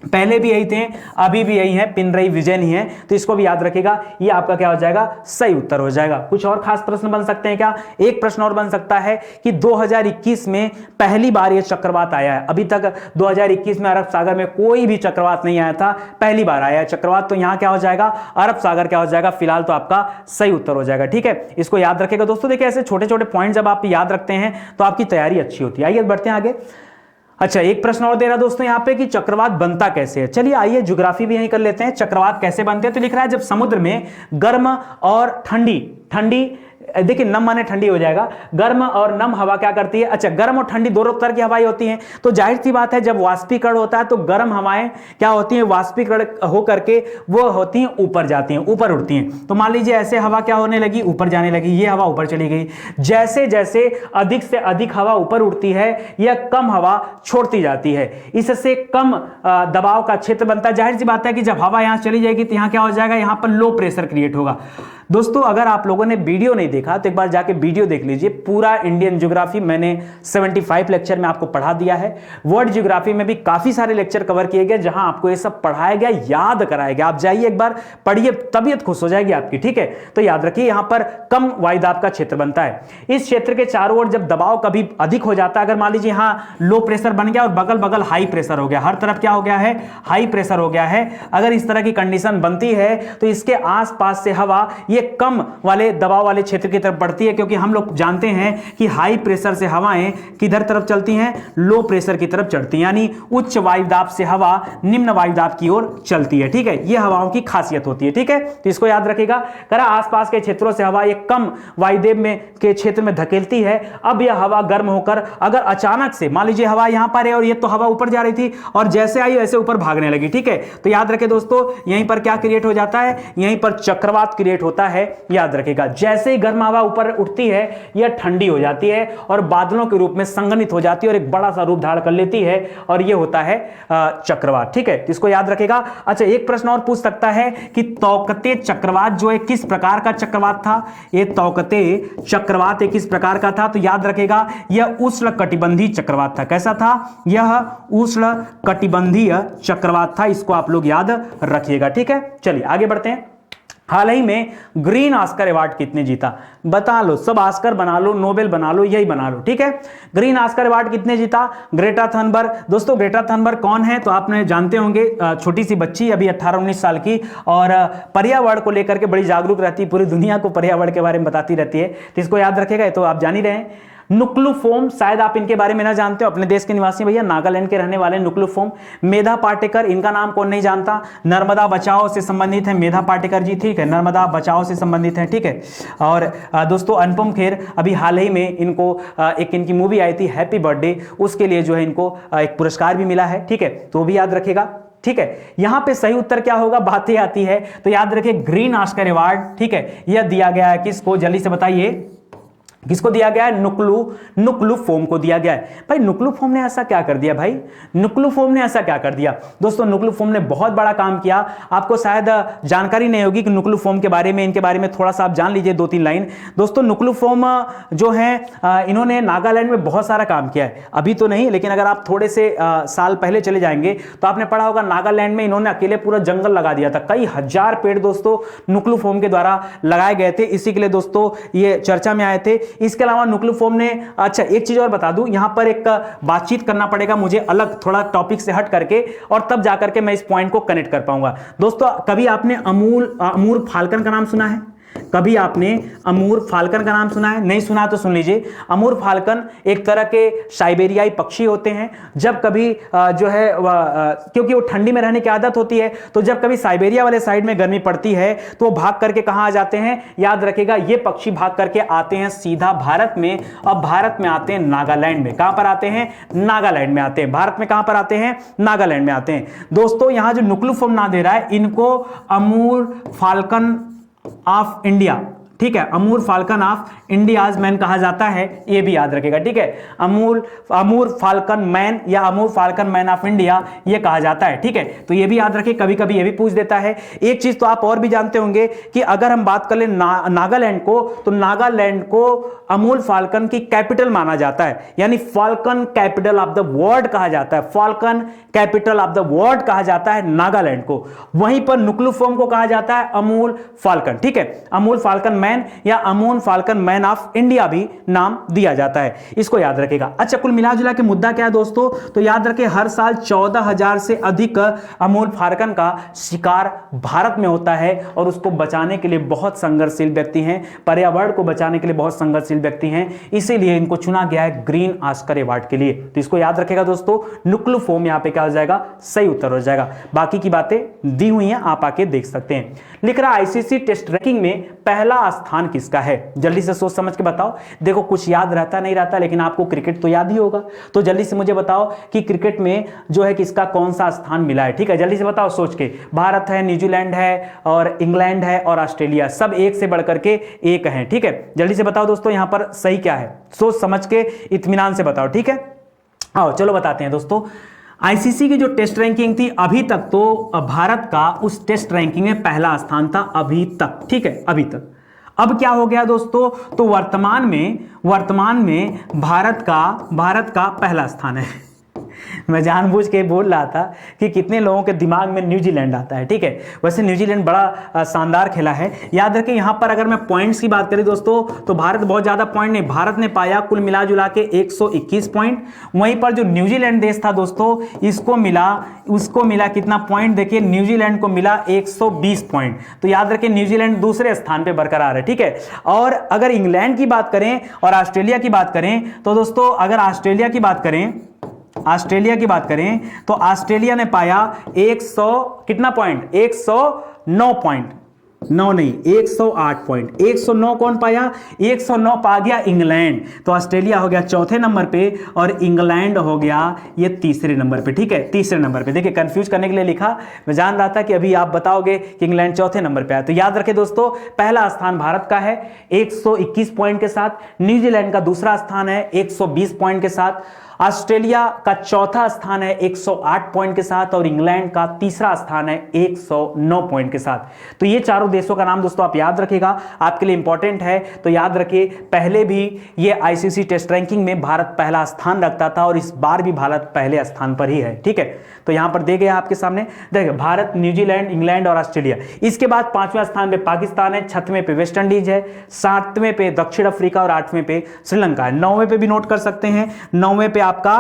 पहले भी यही थे, अभी भी यही है, पिनरई विजयन ही है, तो इसको भी याद रखेगा, ये आपका क्या हो जाएगा, सही उत्तर हो जाएगा। कुछ और खास प्रश्न बन सकते हैं क्या, एक प्रश्न और बन सकता है कि 2021 में पहली बार ये चक्रवात आया है, अभी तक 2021 में अरब सागर में कोई भी चक्रवात नहीं आया था, पहली बार आया है चक्रवात, तो यहां क्या हो जाएगा, अरब सागर क्या हो जाएगा, फिलहाल तो आपका सही उत्तर हो जाएगा, ठीक है, इसको याद रखेगा दोस्तों। देखिए ऐसे छोटे छोटे पॉइंट जब आप याद रखते हैं तो आपकी तैयारी अच्छी होती है। आइए बढ़ते हैं आगे। अच्छा, एक प्रश्न और दे रहा दोस्तों यहां पे कि चक्रवात बनता कैसे है। चलिए आइए ज्योग्राफी भी यहीं कर लेते हैं, चक्रवात कैसे बनते हैं। तो लिख रहा है जब समुद्र में गर्म और ठंडी, देखिए नम माने ठंडी हो जाएगा, गर्म और नम हवा क्या करती है, अच्छा गर्म और ठंडी दोनों तरह की हवाएं होती हैं, तो जाहिर सी बात है जब वाष्पीकरण होता है तो गर्म हवाएं क्या होती हैं, वाष्पीकरण हो करके वो होती हैं ऊपर जाती हैं, ऊपर उड़ती हैं। तो मान लीजिए ऐसे हवा क्या होने लगी, ऊपर जाने लगी, ये हवा ऊपर चली गई। जैसे जैसे अधिक से अधिक हवा ऊपर उड़ती है या कम हवा छोड़ती जाती है, इससे कम दबाव का क्षेत्र बनता है। जाहिर सी बात है कि जब हवा यहां चली जाएगी तो यहां क्या हो जाएगा, यहां पर लो प्रेशर क्रिएट होगा। दोस्तों अगर आप लोगों ने वीडियो नहीं देखा तो एक बार जाके वीडियो देख लीजिए, पूरा इंडियन ज्योग्राफी मैंने 75 लेक्चर में आपको पढ़ा दिया है। वर्ल्ड ज्योग्राफी में भी काफी सारे लेक्चर कवर किए गए जहां आपको ये सब पढ़ाया गया, याद कराया गया। आप जाइए एक बार पढ़िए, तबीयत खुश हो जाएगी आपकी, ठीक है। तो याद रखिए यहां पर कम वायुदाब का क्षेत्र बनता है। इस क्षेत्र के चारों ओर जब दबाव कभी अधिक हो जाता है, अगर मान लीजिए यहां लो प्रेशर बन गया और बगल बगल हाई प्रेशर हो गया, हर तरफ क्या हो गया है, हाई प्रेशर हो गया है, अगर इस तरह की कंडीशन बनती है तो इसके आसपास से हवा कम वाले दबाव वाले क्षेत्र की तरफ बढ़ती है, क्योंकि हम लोग जानते हैं कि हाई प्रेशर से हवाएं किधर तरफ चलती हैं, लो प्रेशर की तरफ चढ़ती हैं, यानी उच्च वायुदाब से हवा निम्न वायुदाब की ओर चलती है, ठीक है। यह हवाओं की खासियत होती है, ठीक है, तो इसको याद रखिएगा। करा आसपास के क्षेत्रों से हवा एक कम वायुदेव में के क्षेत्र में धकेलती है। अब यह हवा गर्म होकर अगर अचानक से मान लीजिए हवा यहां पर है और ये तो हवा ऊपर जा रही थी और जैसे आई वैसे ऊपर भागने लगी, ठीक है, तो याद रखें दोस्तों यहीं पर क्या क्रिएट हो जाता है, यहीं पर चक्रवात क्रिएट होता है। याद रखेगा जैसे ही गर्म हवा ऊपर उठती है यह ठंडी हो जाती है और बादलों के रूप में संघनित हो जाती है और एक बड़ा सा रूप धारण कर लेती है और यह होता है चक्रवात, ठीक है, तो इसको याद रखेगा। अच्छा, एक प्रश्न और पूछ सकता है कि तौकते चक्रवात जो है किस प्रकार का चक्रवात था, यह तौकते चक्रवात किस प्रकार का था, तो याद रखेगा यह उष्ण कटिबंधीय चक्रवात था। कैसा था, यह उष्ण कटिबंधीय चक्रवात था, इसको आप लोग याद रखिएगा, ठीक है। चलिए आगे बढ़ते हैं। हाल ही में ग्रीन ऑस्कर अवार्ड कितने जीता, बता लो, सब ऑस्कर बना लो, नोबेल बना लो, यही बना लो, ठीक है। ग्रीन ऑस्कर अवार्ड कितने जीता, ग्रेटा थनबर्ग। दोस्तों ग्रेटा थनबर्ग कौन है, तो आपने जानते होंगे, छोटी सी बच्ची अभी 18-19 साल की, और पर्यावरण को लेकर के बड़ी जागरूक रहती है, पूरी दुनिया को पर्यावरण के बारे में बताती रहती है, तो इसको याद रखेगा, ये तो आप जान ही रहे हैं। नुक्लुफोम, शायद आप इनके बारे में ना जानते हो, अपने देश के निवासी भैया, नागालैंड के रहने वाले नुक्लुफोम। मेधा पाटेकर, इनका नाम कौन नहीं जानता, नर्मदा बचाओ से संबंधित है मेधा पाटेकर जी, ठीक है, नर्मदा बचाओ से संबंधित है, ठीक है। और दोस्तों अनुपम खेर, अभी हाल ही में इनको एक इनकी मूवी आई थी हैप्पी बर्थडे, उसके लिए जो है इनको एक पुरस्कार भी मिला है, ठीक है, तो भी याद रखेगा, ठीक है। यहां पे सही उत्तर क्या होगा, बातें आती है, तो याद रखिए ग्रीन ऑस्कर अवार्ड, ठीक है, यह दिया गया है किसको, जल्दी से बताइए किसको दिया गया है, नुक्लुफोम को दिया गया है। भाई नुक्लुफोम ने ऐसा क्या कर दिया, भाई नुक्लुफोम ने ऐसा क्या कर दिया। दोस्तों नुक्लुफोम ने बहुत बड़ा काम किया, आपको शायद जानकारी नहीं होगी कि नुक्लुफोम के बारे में, इनके बारे में थोड़ा सा आप जान लीजिए 2-3 लाइन। दोस्तों नुक्लुफोम जो है इन्होंने नागालैंड में बहुत सारा काम किया है, अभी तो नहीं, लेकिन अगर आप थोड़े से साल पहले चले जाएंगे तो आपने पढ़ा होगा नागालैंड में इन्होंने अकेले पूरा जंगल लगा दिया था, कई हजार पेड़ दोस्तों नुक्लुफोम के द्वारा लगाए गए थे, इसी के लिए दोस्तों ये चर्चा में आए थे। इसके अलावा नुक्लुफोम ने, अच्छा एक चीज और बता दूं, यहां पर एक बातचीत करना पड़ेगा मुझे अलग थोड़ा टॉपिक से हट करके, और तब जाकर के मैं इस पॉइंट को कनेक्ट कर पाऊंगा। दोस्तों कभी आपने अमूर फाल्कन का नाम सुना है, कभी आपने अमूर फाल्कन का नाम सुना है, नहीं सुना तो सुन लीजिए। अमूर फाल्कन एक तरह के साइबेरियाई पक्षी होते हैं, जब कभी जो है क्योंकि वो ठंडी में रहने की आदत होती है, तो जब कभी साइबेरिया वाले साइड में गर्मी पड़ती है तो वो भाग करके कहां आ जाते हैं, याद रखिएगा ये पक्षी भाग करके आते हैं सीधा भारत में, और भारत में आते हैं नागालैंड में। कहां पर आते हैं, नागालैंड में आते हैं, भारत में कहां पर आते हैं, नागालैंड में आते हैं। दोस्तों यहां जो नुक्लुफोम ना दे रहा है, इनको अमूर फाल्कन ऑफ इंडिया, ठीक है, अमूर फाल्कन ऑफ इंडियाज मैन कहा जाता है, ये भी याद रखेगा, ठीक है, अमूर फाल्कन मैन या अमूर फाल्कन मैन ऑफ इंडिया ये कहा जाता है, ठीक है, तो ये भी याद रखिए, कभी कभी ये भी पूछ देता है। एक चीज तो आप और भी जानते होंगे कि अगर हम बात कर ले नागालैंड को, तो नागालैंड को अमूर फाल्कन की कैपिटल माना जाता है, यानी falcon capital of the world कहा जाता है, falcon capital of the world कहा जाता है नागालैंड को। वहीं पर नुक्लुफोम को कहा जाता है अमूल फाल्कन, ठीक है, अमूल फाल्कन मैन या Amul falcon man of India भी नाम दिया जाता है, इसको याद रखेगा। अच्छा कुल मिला जुला के मुद्दा क्या है दोस्तों, तो याद रखें हर साल 14,000 से अधिक अमूल फाल्कन का शिकार भारत में होता है, और उसको बचाने के लिए बहुत संघर्षशील व्यक्ति हैं, पर्यावरण को बचाने के लिए बहुत संघर्षशील व्यक्ति हैं, इसीलिए इनको चुना गया है ग्रीन ऑस्कर अवार्ड के लिए। तो इसको याद रखेगा दोस्तों, नुक्लुफोम यहां पे क्या हो जाएगा, सही उत्तर हो जाएगा। बाकी की बातें दी हुई हैं, आप आके देख सकते हैं। लिख रहा आईसीसी टेस्ट रैंकिंग में पहला स्थान किसका है, जल्दी से सोच समझ के बताओ। देखो कुछ याद रहता नहीं रहता, लेकिन आपको क्रिकेट तो याद ही होगा, तो जल्दी से मुझे बताओ कि क्रिकेट में जो है किसका कौन सा स्थान मिला है, ठीक है, जल्दी से बताओ सोच के। भारत है, न्यूजीलैंड है, और इंग्लैंड है, और ऑस्ट्रेलिया, सब एक से बढ़कर के एक हैं, ठीक है, जल्दी से बताओ दोस्तों यहां पर सही क्या है, सोच समझ के इत्मीनान से बताओ, ठीक है। आओ चलो बताते हैं दोस्तों। आईसीसी की जो टेस्ट रैंकिंग थी अभी तक, तो भारत का उस टेस्ट रैंकिंग में पहला स्थान था अभी तक, ठीक है, अभी तक। अब क्या हो गया दोस्तों, तो वर्तमान में भारत का पहला स्थान है। मैं जानबूझ के बोल रहा था कि कितने लोगों के दिमाग में न्यूजीलैंड आता है, ठीक है, वैसे न्यूजीलैंड बड़ा शानदार खेला है। याद रखें यहां पर अगर मैं पॉइंट्स की बात करें दोस्तों, तो भारत बहुत ज्यादा पॉइंट नहीं, भारत ने पाया कुल मिला जुला के 121 पॉइंट। वहीं पर जो न्यूजीलैंड देश था दोस्तों, उसको मिला कितना पॉइंट, देखिए न्यूजीलैंड को मिला 120 पॉइंट। तो याद रखें न्यूजीलैंड दूसरे स्थान पर बरकरार है, ठीक है। और अगर इंग्लैंड की बात करें और ऑस्ट्रेलिया की बात करें, तो दोस्तों अगर ऑस्ट्रेलिया की बात करें तो ऑस्ट्रेलिया ने पाया 100 कितना पॉइंट, 109 पॉइंट, 9 नहीं 108 पॉइंट, 109 कौन पाया, 109 पा गया इंग्लैंड। तो ऑस्ट्रेलिया हो गया चौथे नंबर पे और इंग्लैंड हो गया ये तीसरे नंबर पे, ठीक है, तीसरे नंबर पे। देखिए कंफ्यूज करने के लिए लिखा, मैं जान रहा था कि अभी आप बताओगे कि इंग्लैंड चौथे नंबर पे आया। तो याद रखें दोस्तों, पहला स्थान भारत का है 121 पॉइंट के साथ, न्यूजीलैंड का दूसरा स्थान है 120 पॉइंट के साथ, ऑस्ट्रेलिया का चौथा स्थान है 108 पॉइंट के साथ, और इंग्लैंड का तीसरा स्थान है 109 पॉइंट के साथ। तो ये चारों देशों का नाम दोस्तों आप याद रखिएगा, आपके लिए इंपॉर्टेंट है। तो याद रखिए पहले भी ये आईसीसी टेस्ट रैंकिंग में भारत पहला स्थान रखता था, और इस बार भी भारत पहले स्थान पर ही है, ठीक है। तो यहां पर दे गया आपके सामने, देखिए भारत, न्यूजीलैंड, इंग्लैंड और ऑस्ट्रेलिया। इसके बाद 5वें स्थान पे पाकिस्तान है, 6वें पे वेस्ट इंडीज है, 7वें पे दक्षिण अफ्रीका और 8वें पे श्रीलंका है। 9वें पे भी नोट कर सकते हैं, 9वें पे आपका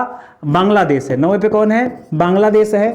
बांग्लादेश है। 9वें पे कौन है, बांग्लादेश है।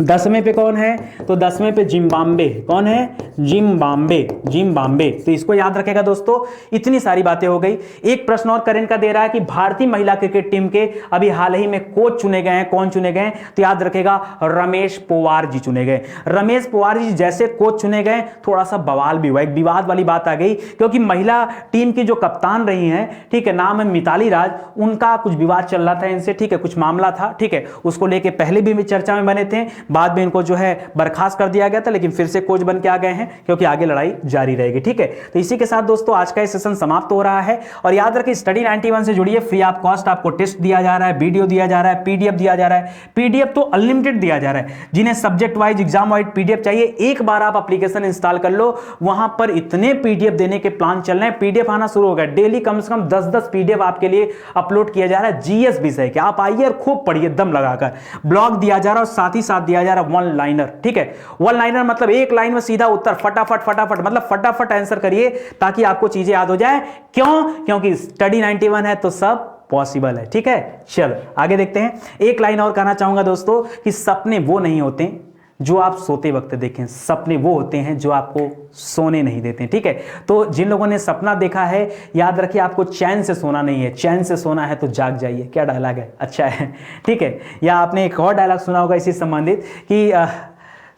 10वें पे कौन है? तो 10वें पे जिम्बाब्वे। कौन है? जिम्बाब्वे। तो इसको याद रखेगा दोस्तों। इतनी सारी बातें हो गई। एक प्रश्न और करंट का दे रहा है कि भारतीय महिला क्रिकेट टीम के अभी हाल ही में कोच चुने गए हैं। कौन चुने गए? तो याद रखेगा रमेश पोवार जी चुने गए। रमेश पोवार जी जैसे कोच चुने गए, थोड़ा सा बवाल भी हुआ, एक विवाद वाली बात आ गई, क्योंकि महिला टीम की जो कप्तान रही हैं, ठीक है, नाम है मिताली राज, उनका कुछ विवाद चल रहा था इनसे, ठीक है, कुछ मामला था, ठीक है, उसको लेके पहले भी चर्चा में बने थे, बाद में इनको जो है बर्खास्त कर दिया गया था, लेकिन फिर से कोच बन के आ गए हैं, क्योंकि आगे लड़ाई जारी रहेगी। ठीक है, तो इसी के साथ दोस्तों आज का सेशन समाप्त हो रहा है। और याद रखिए स्टडी 91 से जुड़िए, फ्री ऑफ कॉस्ट आपको टेस्ट दिया जा रहा है, वीडियो दिया जा रहा है, पीडीएफ दिया जा रहा है। पीडीएफ तो अनलिमिटेड दिया जा रहा है। जिन्हें subject wise exam wise PDF चाहिए, एक बार आप एप्लीकेशन इंस्टॉल कर लो, वहां पर इतने पीडीएफ देने के प्लान चल रहे हैं। पीडीएफ आना शुरू हो गया, डेली कम से कम 10-10 पीडीएफ आपके लिए अपलोड किया जा रहा है जीएस विषय के। आप आइए और खूब पढ़िए दम लगाकर। ब्लॉग दिया जा रहा है और साथ ही साथ दिया जा रहा है वन लाइनर। ठीक है, वन लाइनर मतलब एक लाइन में सीधा उत्तर, फटाफट फटाफट, मतलब फटाफट आंसर करिए ताकि आपको चीजें याद हो जाए। क्यों? क्योंकि स्टडी 91 है तो सब पॉसिबल है। ठीक है, चलो आगे देखते हैं। एक लाइन और कहना चाहूंगा दोस्तों कि सपने वो नहीं होते जो आप सोते वक्त देखें, सपने वो होते हैं जो आपको सोने नहीं देते। ठीक है, तो जिन लोगों ने सपना देखा है, याद रखिए आपको चैन से सोना नहीं है, चैन से सोना है तो जाग जाइए। क्या डायलॉग है, अच्छा है। ठीक है, या आपने एक और डायलॉग सुना होगा इसी संबंधित कि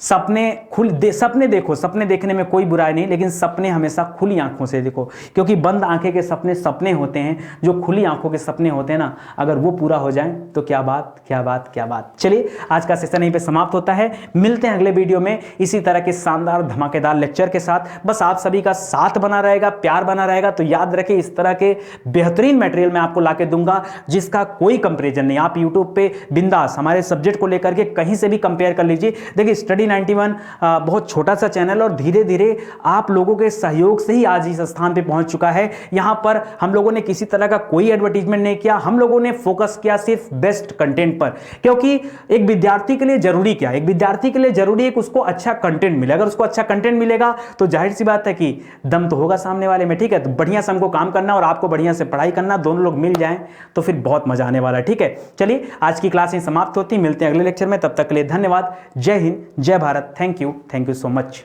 सपने देखो, सपने देखने में कोई बुराई नहीं, लेकिन सपने हमेशा खुली आंखों से देखो, क्योंकि बंद आंखें के सपने सपने होते हैं, जो खुली आंखों के सपने होते हैं ना, अगर वो पूरा हो जाए तो क्या बात, क्या बात, क्या बात। चलिए आज का सेशन यहीं पे समाप्त होता है। मिलते हैं अगले वीडियो में इसी तरह के शानदार धमाकेदार लेक्चर के साथ। बस आप सभी का साथ बना रहेगा, प्यार बना रहेगा, तो याद रखें इस तरह के बेहतरीन मटेरियल मैं आपको लाके दूंगा जिसका कोई कंपेरिजन नहीं। आप यूट्यूब पे बिंदास हमारे सब्जेक्ट को लेकर के कहीं से भी कंपेयर कर लीजिए। देखिए स्टडी 91 बहुत छोटा सा चैनल और धीरे धीरे आप लोगों के सहयोग से ही आज इस स्थान पे पहुंच चुका है। यहां पर हम लोगों ने किसी तरह का कोई एडवर्टीजमेंट नहीं किया, हम लोगों ने फोकस किया सिर्फ बेस्ट कंटेंट पर, क्योंकि एक विद्यार्थी के लिए जरूरी क्या, एक विद्यार्थी के लिए जरूरी है कि उसको अच्छा कंटेंट मिले। अगर उसको अच्छा कंटेंट मिलेगा तो जाहिर सी बात है कि दम तो होगा सामने वाले में। ठीक है, तो बढ़िया से हमको काम करना और आपको बढ़िया से पढ़ाई करना, दोनों लोग मिल जाएं तो फिर बहुत मजा आने वाला है। ठीक है, चलिए आज की क्लास यहीं समाप्त होती है, मिलते हैं अगले लेक्चर में, तब तक के लिए धन्यवाद। जय हिंद, जय Bharat. Thank you so much.